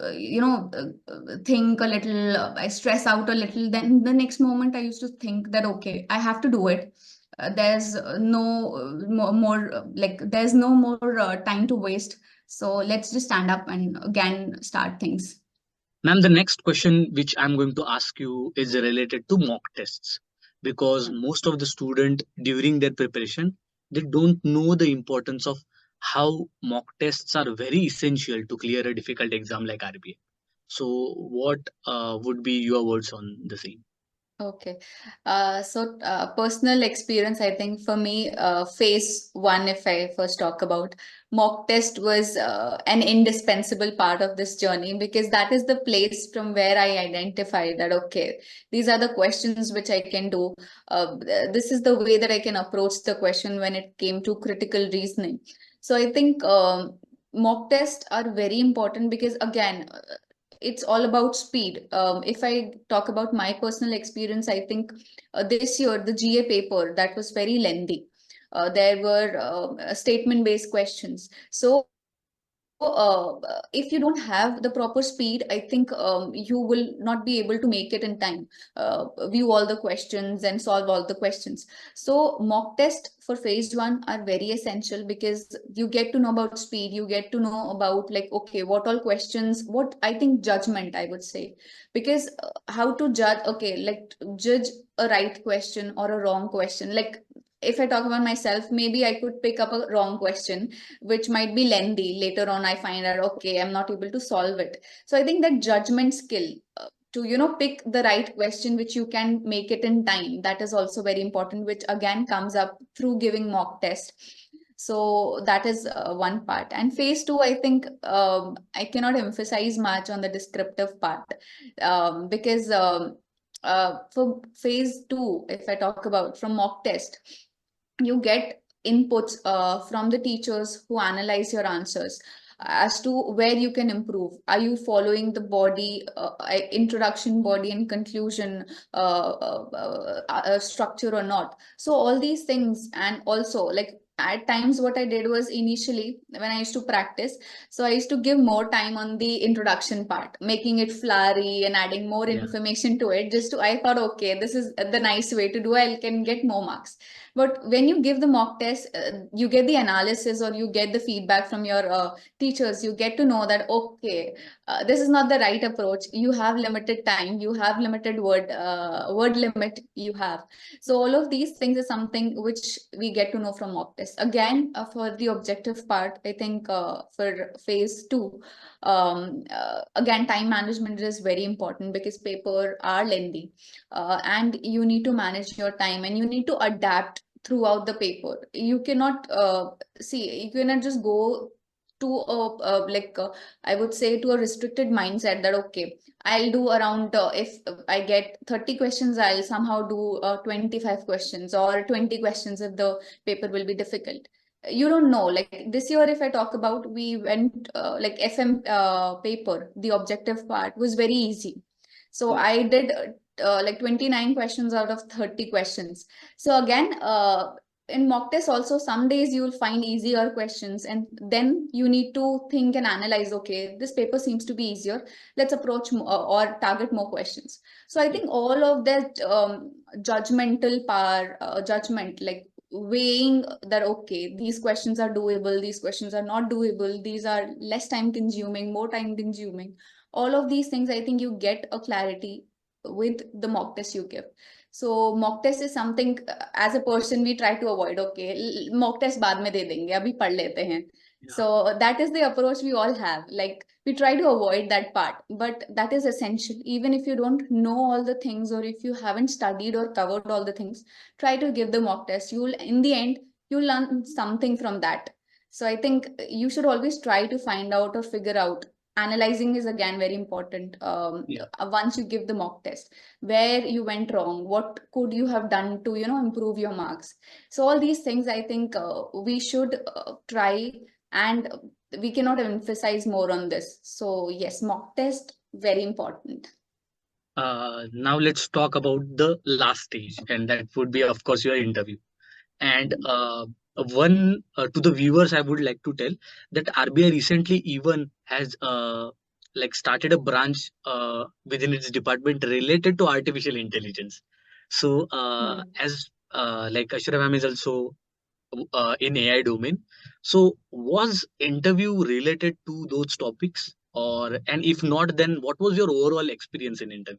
think a little, I stress out a little. Then the next moment, I used to think that, okay, I have to do it. There's no there's no more time to waste. So let's just stand up and again start things. Ma'am, the next question which I'm going to ask you is related to mock tests, because most of the student during their preparation, they don't know the importance of how mock tests are very essential to clear a difficult exam like RBI. So what would be your words on the same? Okay. Personal experience, I think for me, phase one, if I first talk about, mock test was an indispensable part of this journey, because that is the place from where I identify that, okay, these are the questions which I can do. This is the way that I can approach the question when it came to critical reasoning. So I think mock tests are very important because, again, it's all about speed. If I talk about my personal experience, I think this year, the GA paper, that was very lengthy. There were statement-based questions. So if you don't have the proper speed, I think you will not be able to make it in time, view all the questions and solve all the questions. So mock test for phase one are very essential, because you get to know about speed, you get to know about like, okay, what all questions, what I think judgment, I would say, because how to judge, okay, like judge a right question or a wrong question. Like if I talk about myself, maybe I could pick up a wrong question, which might be lengthy. Later on, I find out, okay, I'm not able to solve it. So I think that judgment skill to, pick the right question, which you can make it in time, that is also very important, which again comes up through giving mock test. So that is one part. And phase two, I think I cannot emphasize much on the descriptive part, because for phase two, if I talk about from mock test, you get inputs from the teachers who analyze your answers as to where you can improve. Are you following the body, introduction, body and conclusion structure or not? So all these things. And also, like, at times what I did was, initially when I used to practice, so I used to give more time on the introduction part, making it flowery and adding more information to it, just to, I thought, okay, this is the nice way to do, I can get more marks. But when you give the mock test, you get the analysis, or you get the feedback from your teachers. You get to know that, okay, this is not the right approach. You have limited time. You have limited word limit you have. So all of these things is something which we get to know from mock test. Again, for the objective part, I think for phase two, again, time management is very important, because paper are lengthy, and you need to manage your time, and you need to adapt throughout the paper. You cannot you cannot just go to I would say, to a restricted mindset that, okay, I'll do around, if I get 30 questions, I'll somehow do 25 questions or 20 questions if the paper will be difficult. You don't know. Like this year, if I talk about, we went like FM paper, the objective part was very easy. So I did like 29 questions out of 30 questions. So again, in mock test also, some days you will find easier questions, and then you need to think and analyze, okay, this paper seems to be easier, let's approach or target more questions. So I think all of that judgmental power, judgment, like weighing that, okay, these questions are doable, these questions are not doable, these are less time consuming, more time consuming, all of these things, I think you get a clarity with the mock test you give. So mock test is something, as a person we try to avoid. Okay, mock test बाद में दे देंगे, अभी पढ़ लेते हैं. Yeah. So that is the approach we all have. Like we try to avoid that part, but that is essential. Even if you don't know all the things, or if you haven't studied or covered all the things, try to give the mock test. You'll, in the end, you'll learn something from that. So I think you should always try to find out or figure out. Analyzing is again very important. Once you give the mock test, where you went wrong, what could you have done to, improve your marks. So all these things, I think we should try, and we cannot emphasize more on this. So yes, mock test, very important. Now let's talk about the last stage, and that would be, of course, your interview. And to the viewers, I would like to tell that RBI recently even has started a branch within its department related to artificial intelligence. So as Aishwarya ma'am is also in AI domain, so was interview related to those topics, and if not, then what was your overall experience in interview?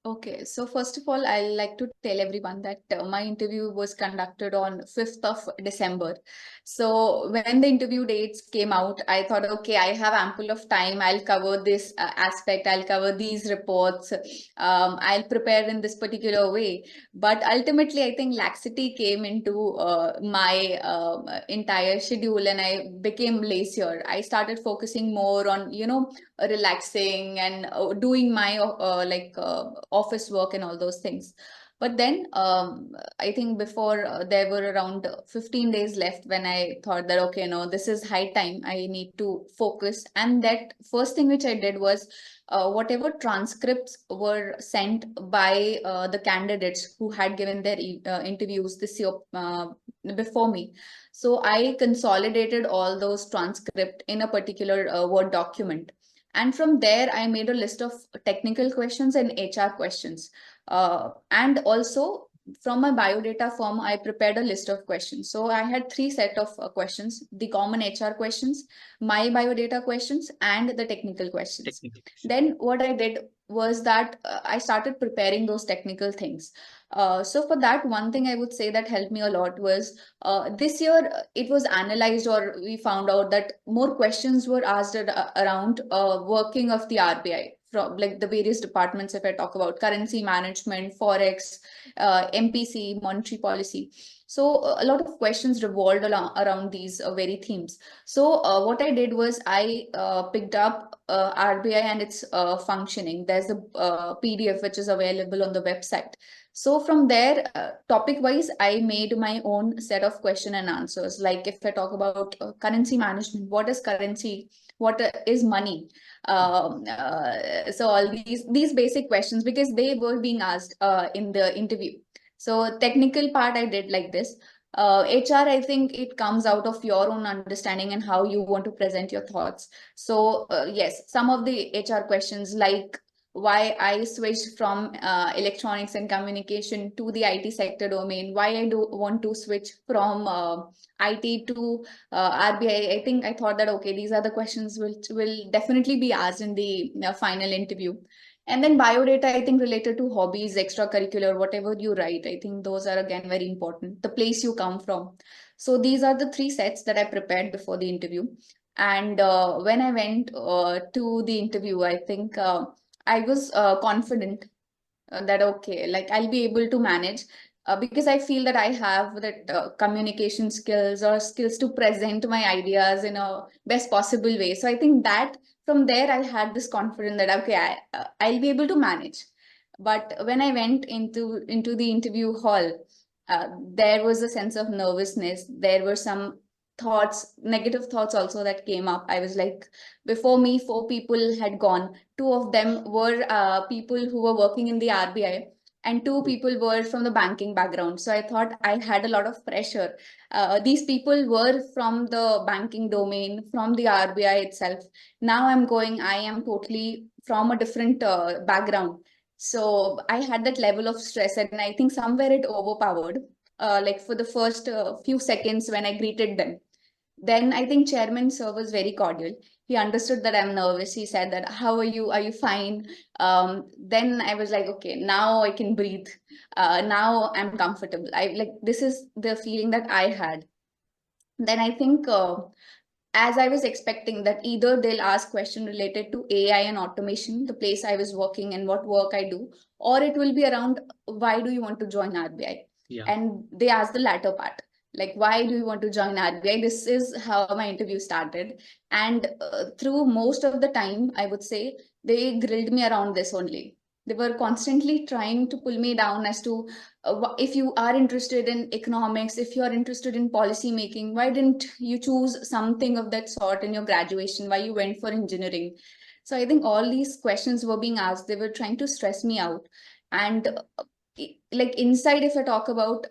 Okay, so first of all, I'd like to tell everyone that my interview was conducted on 5th of December. So when the interview dates came out, I thought, okay, I have ample of time. I'll cover this aspect. I'll cover these reports. I'll prepare in this particular way. But ultimately, I think laxity came into my entire schedule, and I became lazier. I started focusing more on, relaxing and doing my office work and all those things. But then I think before there were around 15 days left, when I thought that, okay, no, this is high time, I need to focus. And that first thing which I did was whatever transcripts were sent by the candidates who had given their interviews this year before me. So I consolidated all those transcripts in a particular Word document. And from there, I made a list of technical questions and HR questions. And also from my biodata form, I prepared a list of questions. So I had 3 sets of questions: the common HR questions, my biodata questions, and the technical questions. Then what I did was that I started preparing those technical things. So for that, one thing I would say that helped me a lot was this year it was analyzed, or we found out that more questions were asked around working of the RBI, from like the various departments. If I talk about currency management, forex, MPC, monetary policy. So a lot of questions revolved around these very themes. So what I did was I picked up RBI and its functioning. There's a PDF which is available on the website. So from there, topic wise, I made my own set of question and answers. Like if I talk about currency management, what is currency? What is money? So all these basic questions, because they were being asked in the interview. So technical part I did like this. HR, I think it comes out of your own understanding and how you want to present your thoughts. So yes, some of the HR questions, like why I switched from electronics and communication to the IT sector domain, why I do want to switch from IT to RBI. I think I thought that, okay, these are the questions which will definitely be asked in the final interview. And then biodata, I think related to hobbies, extracurricular, whatever you write, I think those are again very important. The place you come from. So these are the 3 sets that I prepared before the interview. And when I went to the interview, I think I was confident that, okay, like I'll be able to manage because I feel that I have that communication skills, or skills to present my ideas in a best possible way. So I think that from there, I had this confidence that, okay, I'll be able to manage. But when I went into the interview hall, there was a sense of nervousness. There were some thoughts, negative thoughts also that came up. I was like, before me, 4 people had gone. 2 of them were people who were working in the RBI. and two people were from the banking background. So I thought I had a lot of pressure. These people were from the banking domain, from the RBI itself. Now I am totally from a different background. So I had that level of stress, and I think somewhere it overpowered. Like for the first few seconds when I greeted them. Then I think Chairman Sir was very cordial. He understood that I'm nervous. He said that, how are you? Are you fine? Then I was like, okay, now I can breathe. Now I'm comfortable. This is the feeling that I had. Then I think as I was expecting that either they'll ask question related to AI and automation, the place I was working and what work I do, or it will be around why do you want to join RBI? Yeah. And they asked the latter part, like why do you want to join RBI? This is how my interview started. And through most of the time, I would say they grilled me around this only. They were constantly trying to pull me down as to if you are interested in economics, if you are interested in policy making, why didn't you choose something of that sort in your graduation? Why you went for engineering? So I think all these questions were being asked. They were trying to stress me out. And like inside, if I talk about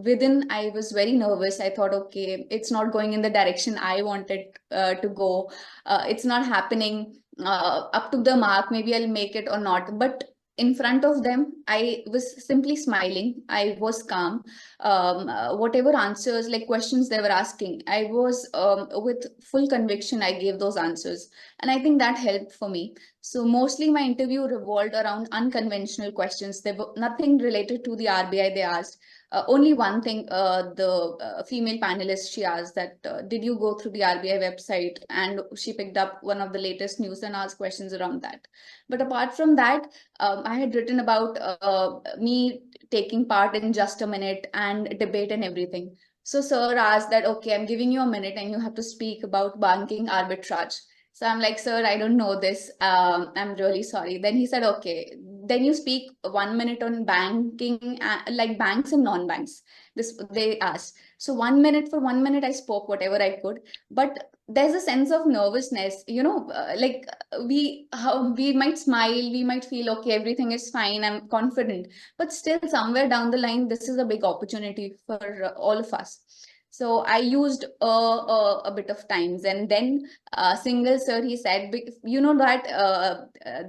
within, I was very nervous. I thought, okay, it's not going in the direction I wanted to go. It's not happening up to the mark. Maybe I'll make it or not. But in front of them, I was simply smiling. I was calm. Whatever answers, like questions they were asking, I was with full conviction, I gave those answers. And I think that helped for me. So mostly my interview revolved around unconventional questions. There were nothing related to the RBI they asked. Only one thing, the female panelist, she asked that, did you go through the RBI website? And she picked up one of the latest news and asked questions around that. But apart from that, I had written about me taking part in Just a Minute and debate and everything. So sir asked that, okay, I'm giving you a minute and you have to speak about banking arbitrage. So I'm like, sir, I don't know this. I'm really sorry. Then he said, okay, then you speak 1 minute on banking, like banks and non-banks. This they asked. So 1 minute, for 1 minute, I spoke whatever I could. But there's a sense of nervousness, we might smile, we might feel, okay, everything is fine, I'm confident. But still, somewhere down the line, this is a big opportunity for all of us. So I used a bit of times, and then single sir, he said, you know that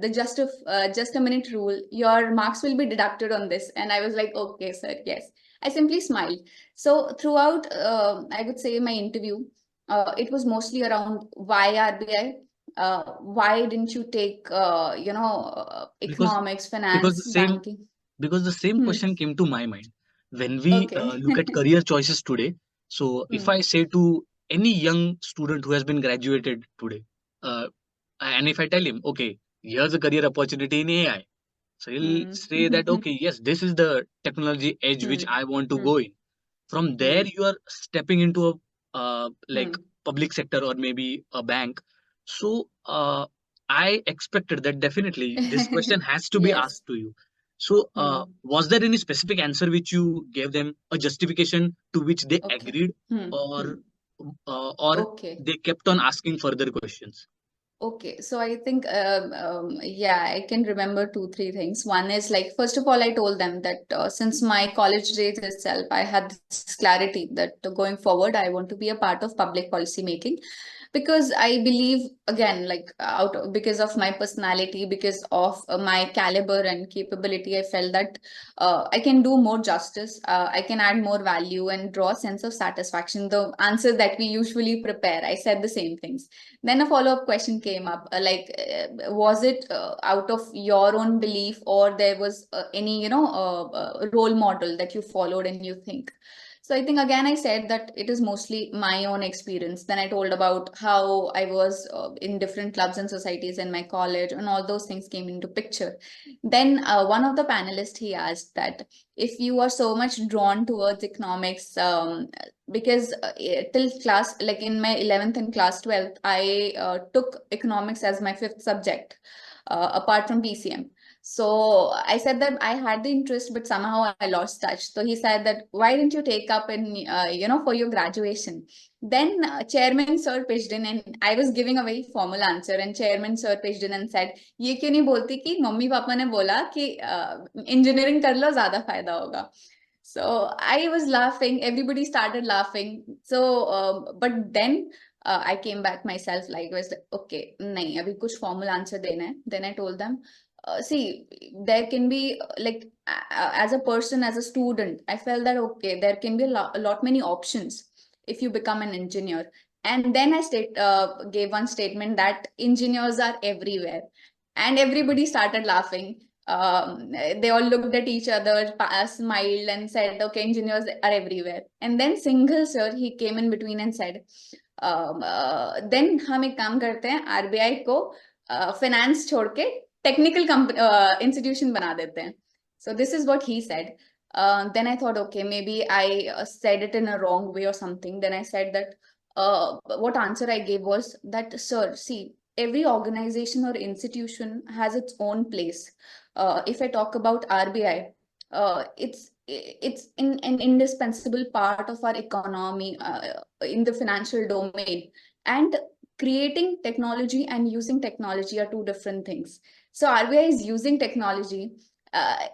the just a minute rule, your marks will be deducted on this. And I was like, okay, sir, yes. I simply smiled. So throughout, I would say my interview, it was mostly around why RBI, why didn't you take, economics, finance, banking? Because the same question came to my mind when we Okay. look at career choices today. So if I say to any young student who has been graduated today, and if I tell him, okay, here's a career opportunity in AI, so he'll say that, okay, yes, this is the technology edge which I want to go in. From there, you are stepping into a like public sector or maybe a bank. So I expected that definitely this question has to be Yes. asked to you. So was there any specific answer which you gave them, a justification to which they agreed, or Okay. they kept on asking further questions? Okay, so I think, yeah, I can remember 2, 3 things. One is like, first of all, I told them that since my college days itself, I had this clarity that going forward, I want to be a part of public policy making. Because I believe, again, like because of my personality, because of my caliber and capability, I felt that I can do more justice, I can add more value and draw a sense of satisfaction. The answers that we usually prepare, I said the same things. Then a follow-up question came up, was it out of your own belief, or there was any, role model that you followed and you think? So I think, again, I said that it is mostly my own experience. Then I told about how I was in different clubs and societies in my college, and all those things came into picture. Then one of the panelists, he asked that if you are so much drawn towards economics, because till class, like in my 11th and class 12th, I took economics as my 5th subject, apart from PCM. So I said that I had the interest, but somehow I lost touch. So he said that, why didn't you take up in, for your graduation? Then chairman sir pitched in, and I was giving a very formal answer, and chairman sir pitched in and said, ये क्यों नहीं बोलती कि mummy papa ने बोला कि engineering कर लो, ज़्यादा फायदा होगा. So I was laughing. Everybody started laughing. So, but then I came back myself, like, was like, okay, nahi, abhi kuch formal answer dena hai. Then I told them, see, there can be like, as a person, as a student, I felt that, okay, there can be a lot many options if you become an engineer. And then I gave one statement that engineers are everywhere. And everybody started laughing. They all looked at each other, smiled, and said, okay, engineers are everywhere. And then Singhal sir, he came in between and said, then हम एक काम करते हैं, RBI को finance छोड़ के technical institution बना देते हैं. So this is what he said. Then I thought, okay, maybe I said it in a wrong way or something. Then I said that, what answer I gave was that, sir, see, every organization or institution has its own place. If I talk about RBI, it's an indispensable part of our economy in the financial domain. And creating technology and using technology are two different things. So RBI is using technology.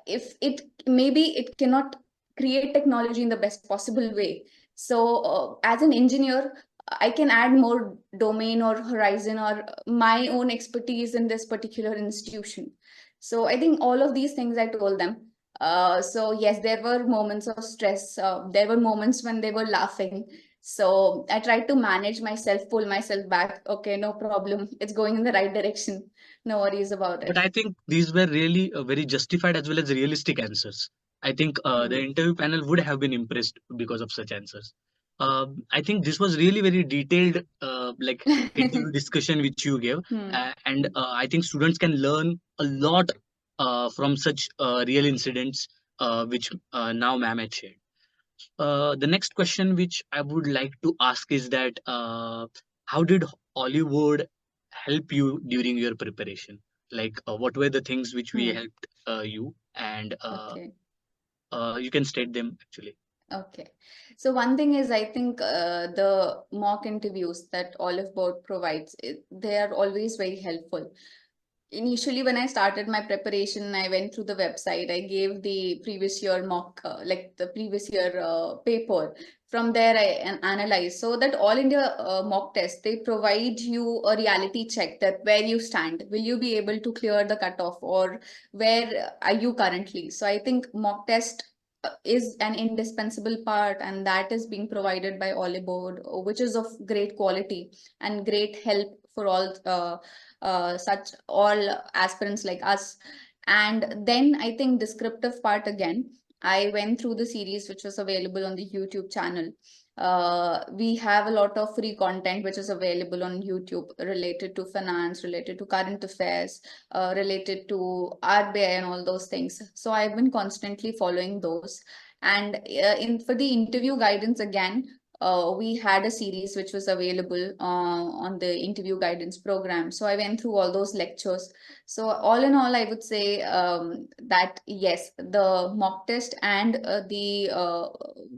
If it maybe it cannot create technology in the best possible way. So as an engineer, I can add more domain or horizon or my own expertise in this particular institution. So I think all of these things I told them. So yes, there were moments of stress. There were moments when they were laughing. So I tried to manage myself, pull myself back. Okay, no problem. It's going in the right direction. No worries about it. But I think these were really very justified as well as realistic answers. I think the interview panel would have been impressed because of such answers. I think this was really very detailed, like interview discussion which you gave, and I think students can learn a lot from such real incidents which now ma'am had shared. The next question which I would like to ask is that how did Oliveboard help you during your preparation? Like, what were the things which we helped you, and Okay. You can state them actually. Okay. So one thing is, I think the mock interviews that Oliveboard provides, they are always very helpful. Initially, when I started my preparation, I went through the website. I gave the previous year mock, like the previous year paper. From there, I analyzed. So that All India mock test, they provide you a reality check that where you stand. Will you be able to clear the cutoff, or where are you currently? So I think mock test is an indispensable part, and that is being provided by Oliveboard, which is of great quality and great help for all such all aspirants like us. And then I think descriptive part again, I went through the series which was available on the YouTube channel. We have a lot of free content which is available on YouTube related to finance, related to current affairs, related to RBI and all those things. So I've been constantly following those. And for the interview guidance again, we had a series which was available on the interview guidance program. So I went through all those lectures. So all in all, I would say that yes, the mock test and the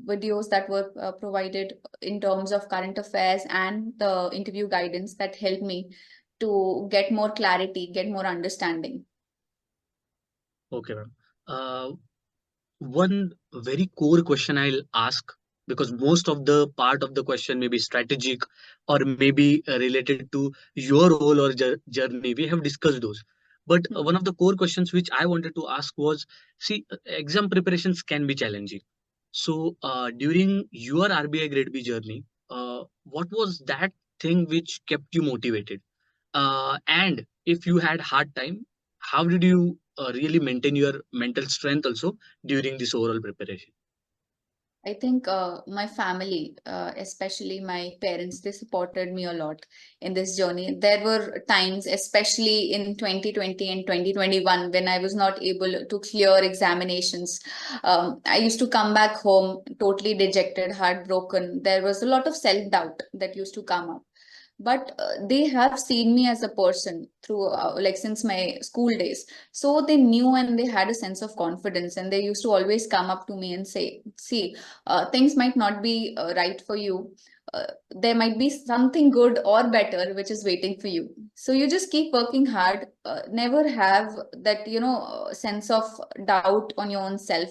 videos that were provided in terms of current affairs and the interview guidance, that helped me to get more clarity, get more understanding. Okay, ma'am. One very core question I'll ask, because most of the part of the question may be strategic or maybe related to your role or journey. We have discussed those. But one of the core questions which I wanted to ask was, see, exam preparations can be challenging. So during your RBI Grade B journey, what was that thing which kept you motivated? And if you had hard time, how did you really maintain your mental strength also during this overall preparation? I think my family, especially my parents, they supported me a lot in this journey. There were times, especially in 2020 and 2021, when I was not able to clear examinations. I used to come back home totally dejected, heartbroken. There was a lot of self-doubt that used to come up. but they have seen me as a person through like since my school days. So they knew and they had a sense of confidence, and they used to always come up to me and say, see, things might not be right for you. There might be something good or better which is waiting for you. So you just keep working hard. Never have that, sense of doubt on your own self.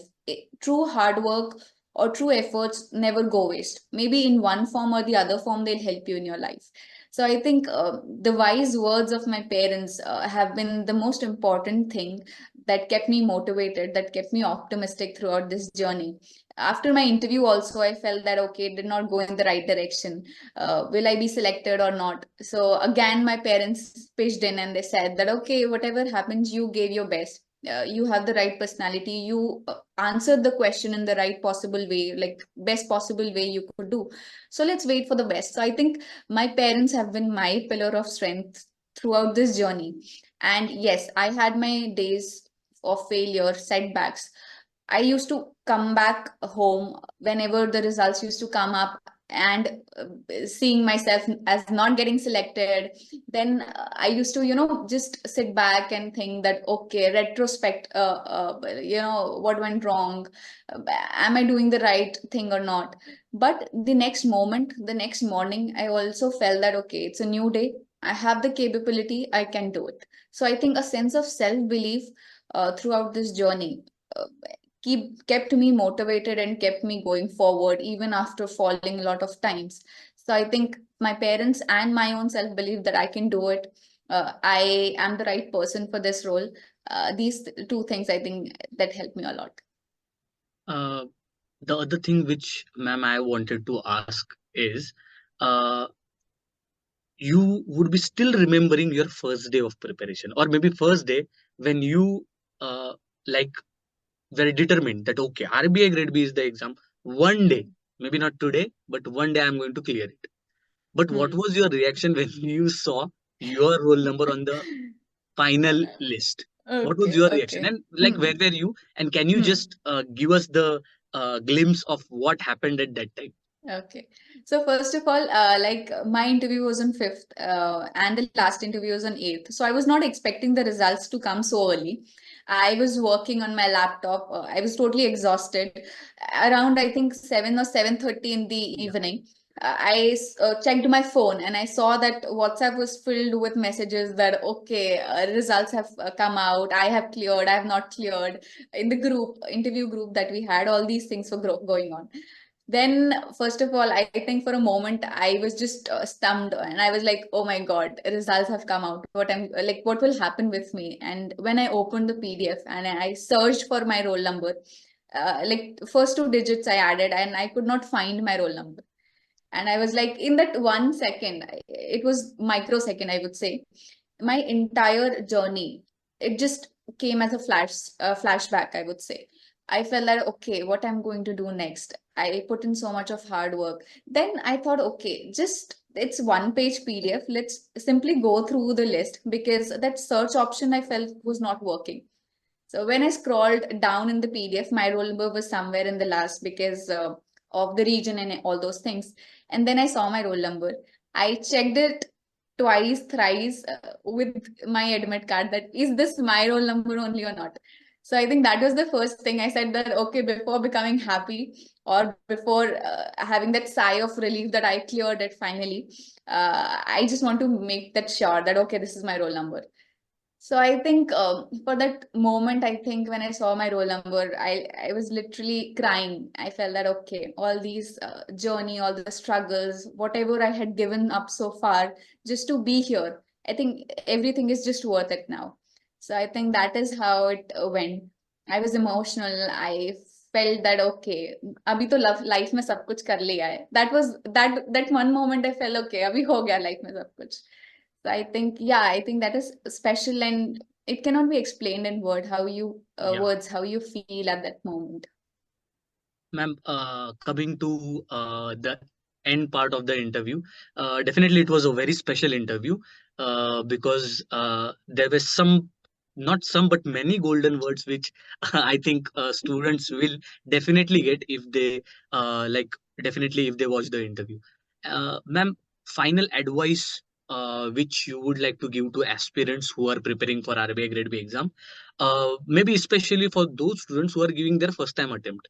True hard work or true efforts never go waste. Maybe in one form or the other form, they'll help you in your life. So I think the wise words of my parents have been the most important thing that kept me motivated, that kept me optimistic throughout this journey. After my interview also, I felt that, okay, it did not go in the right direction. Will I be selected or not? So again, my parents pitched in and they said that, okay, whatever happens, you gave your best. You have the right personality. You answered the question in the right possible way, like best possible way you could do. So let's wait for the best. So I think my parents have been my pillar of strength throughout this journey. And yes, I had my days of failure, setbacks. I used to come back home whenever the results used to come up, and seeing myself as not getting selected, then I used to, just sit back and think that, okay, retrospect, what went wrong? Am I doing the right thing or not? But the next moment, the next morning, I also felt that, okay, it's a new day. I have the capability, I can do it. So I think a sense of self-belief throughout this journey uh, kept me motivated and kept me going forward even after falling a lot of times. So I think my parents and my own self believe that I can do it. I am the right person for this role. These two things I think that helped me a lot. The other thing which, ma'am, I wanted to ask is, uh, you would be still remembering your first day of preparation, or maybe first day when you like very determined that, okay, RBI Grade B is the exam. One day, maybe not today, but one day I'm going to clear it. But what was your reaction when you saw your roll number on the final list? What was Okay, your reaction? okay. And like, where were you? And can you just give us the glimpse of what happened at that time? Okay. So first of all, like my interview was on 5th, and the last interview was on 8th. So I was not expecting the results to come so early. I was working on my laptop. I was totally exhausted. Around I think 7 or 7:30 in the Yeah. evening, I checked my phone and I saw that WhatsApp was filled with messages that, okay, results have come out. I have cleared. I have not cleared. In the group, interview group that we had, all these things were going on. Then, first of all, I think for a moment I was just stunned, and I was like, "Oh my God, results have come out. What will happen with me?" And when I opened the PDF and I searched for my roll number, like first two digits I added, and I could not find my roll number. And I was like, in that 1 second, it was microsecond, I would say, my entire journey, it just came as a flashback, I would say. I felt that, okay, what I'm going to do next. I put in so much of hard work. Then I thought, okay, just it's one page PDF. Let's simply go through the list, because that search option I felt was not working. So when I scrolled down in the PDF, my roll number was somewhere in the last, because of the region and all those things. And then I saw my roll number. I checked it twice, thrice with my admit card, that is this my roll number only or not. So I think that was the first thing I said, that, okay, before becoming happy, or before having that sigh of relief that I cleared it finally, I just want to make that sure that, okay, this is my roll number. So I think for that moment, I think when I saw my roll number, I was literally crying. I felt that, okay, all these journey, all the struggles, whatever I had given up so far just to be here, I think everything is just worth it now. So I think that is how it went. I was emotional. I felt that, okay, अभी तो life में सब कुछ कर लिया है. That one moment I felt, okay, अभी हो गया life में सब कुछ. So I think, yeah, I think that is special, and it cannot be explained in Yeah. words, how you feel at that moment. Ma'am, coming to the end part of the interview, definitely it was a very special interview because there were not some, but many golden words which I think students will definitely get if they like definitely if they watch the interview. Ma'am, final advice which you would like to give to aspirants who are preparing for RBI Grade B exam, maybe especially for those students who are giving their first time attempt?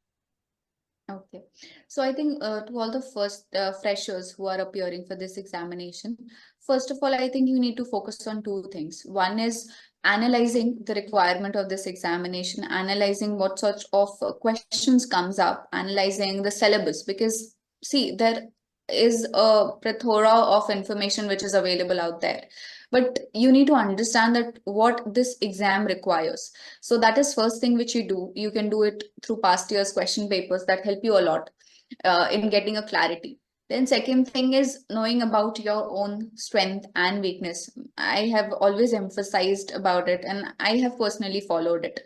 Okay, so I think to all the first freshers who are appearing for this examination, first of all, I think you need to focus on two things. One is analyzing the requirement of this examination, analyzing what sort of questions comes up, analyzing the syllabus, because see, there is a plethora of information which is available out there. But you need to understand that what this exam requires. So that is first thing which you do. You can do it through past year's question papers that help you a lot in getting a clarity. Then second thing is knowing about your own strength and weakness. I have always emphasized about it and I have personally followed it.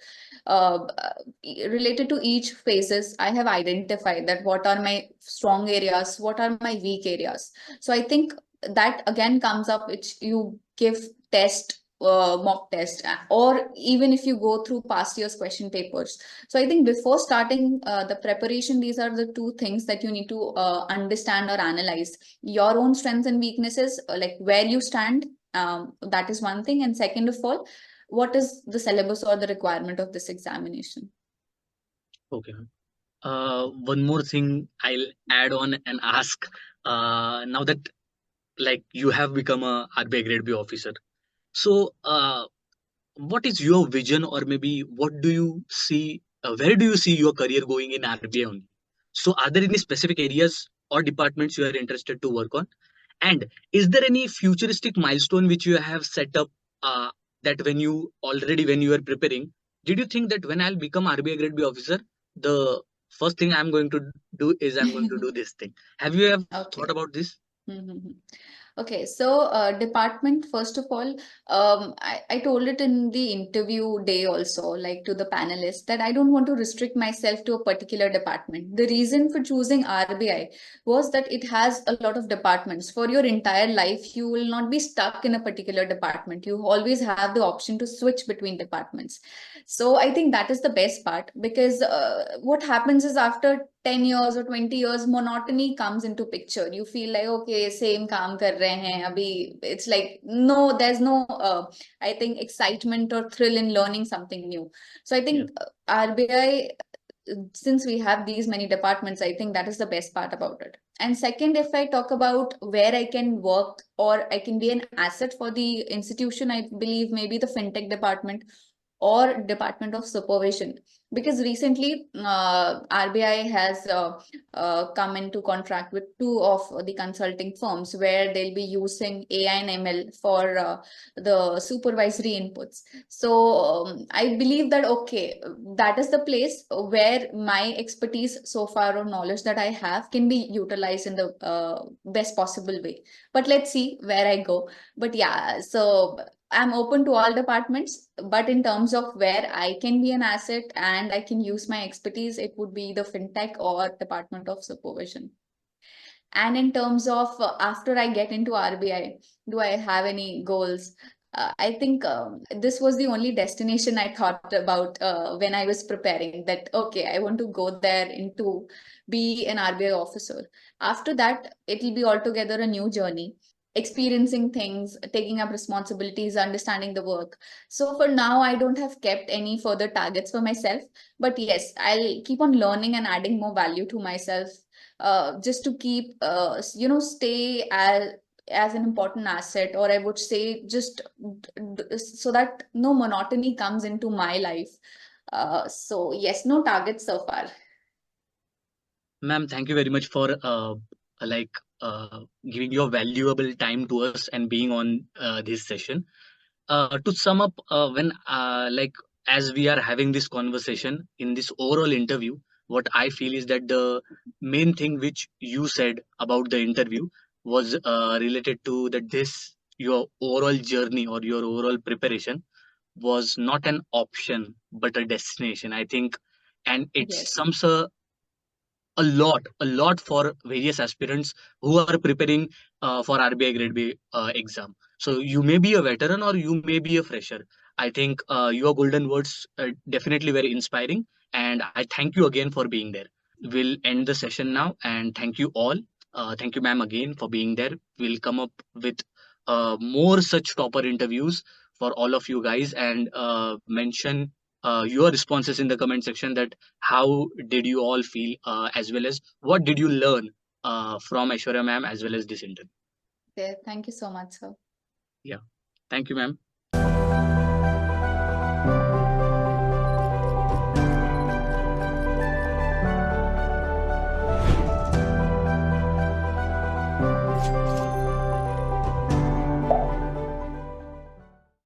Related to each phases, I have identified that what are my strong areas, what are my weak areas. So I think that again comes up, which you give test, mock test, or even if you go through past year's question papers. So I think before starting the preparation, these are the two things that you need to understand or analyze: your own strengths and weaknesses, like where you stand. That is one thing. And second of all, what is the syllabus or the requirement of this examination? Okay. One more thing I'll add on and ask, now that like you have become a RBI Grade B officer, so what is your vision, or maybe what do you see, where do you see your career going in RBI only? So are there any specific areas or departments you are interested to work on? And is there any futuristic milestone which you have set up, that when you were preparing, did you think that when I'll become RBI Grade B officer, the first thing I'm going to do is I'm going to do this thing? Have you ever Okay. thought about this? Mm-hmm. Okay, so department, first of all, I told it in the interview day also, like to the panelists, that I don't want to restrict myself to a particular department. The reason for choosing RBI was that it has a lot of departments. For your entire life, you will not be stuck in a particular department. You always have the option to switch between departments. So I think that is the best part, because what happens is after 10 years or 20 years, monotony comes into picture. You feel like, okay, same kaam kar rahe hain abhi. It's like, no, there's no, I think, excitement or thrill in learning something new. So I think RBI, since we have these many departments, I think that is the best part about it. And second, if I talk about where I can work or I can be an asset for the institution, I believe maybe the fintech department or Department of Supervision, because recently RBI has come into contract with two of the consulting firms where they'll be using AI and ML for the supervisory inputs. So I believe that, okay, that is the place where my expertise so far or knowledge that I have can be utilized in the best possible way. But let's see where I go. But yeah, so I'm open to all departments, but in terms of where I can be an asset and I can use my expertise, it would be the fintech or Department of Supervision. And in terms of after I get into RBI, do I have any goals? I think this was the only destination I thought about when I was preparing, that, okay, I want to go there into be an RBI officer. After that, it'll be altogether a new journey, experiencing things, taking up responsibilities, understanding the work. So for now, I don't have kept any further targets for myself, but yes, I'll keep on learning and adding more value to myself, just to keep, stay as an important asset, or I would say just so that no monotony comes into my life. So yes, no targets so far. Ma'am, thank you very much for like giving your valuable time to us and being on this session. To sum up, when like as we are having this conversation in this overall interview, what I feel is that the main thing which you said about the interview was related to that this your overall journey or your overall preparation was not an option but a destination. I think, and it Yes. sums a lot for various aspirants who are preparing for RBI Grade B exam. So you may be a veteran or you may be a fresher. I think your golden words are definitely very inspiring, and I thank you again for being there. We'll end the session now, and thank you all. Thank you, ma'am, again for being there. We'll come up with more such topper interviews for all of you guys, and mention your responses in the comment section, that how did you all feel, as well as what did you learn from Aishwarya ma'am as well as this interview. Okay, thank you so much, sir. Yeah. Thank you, ma'am.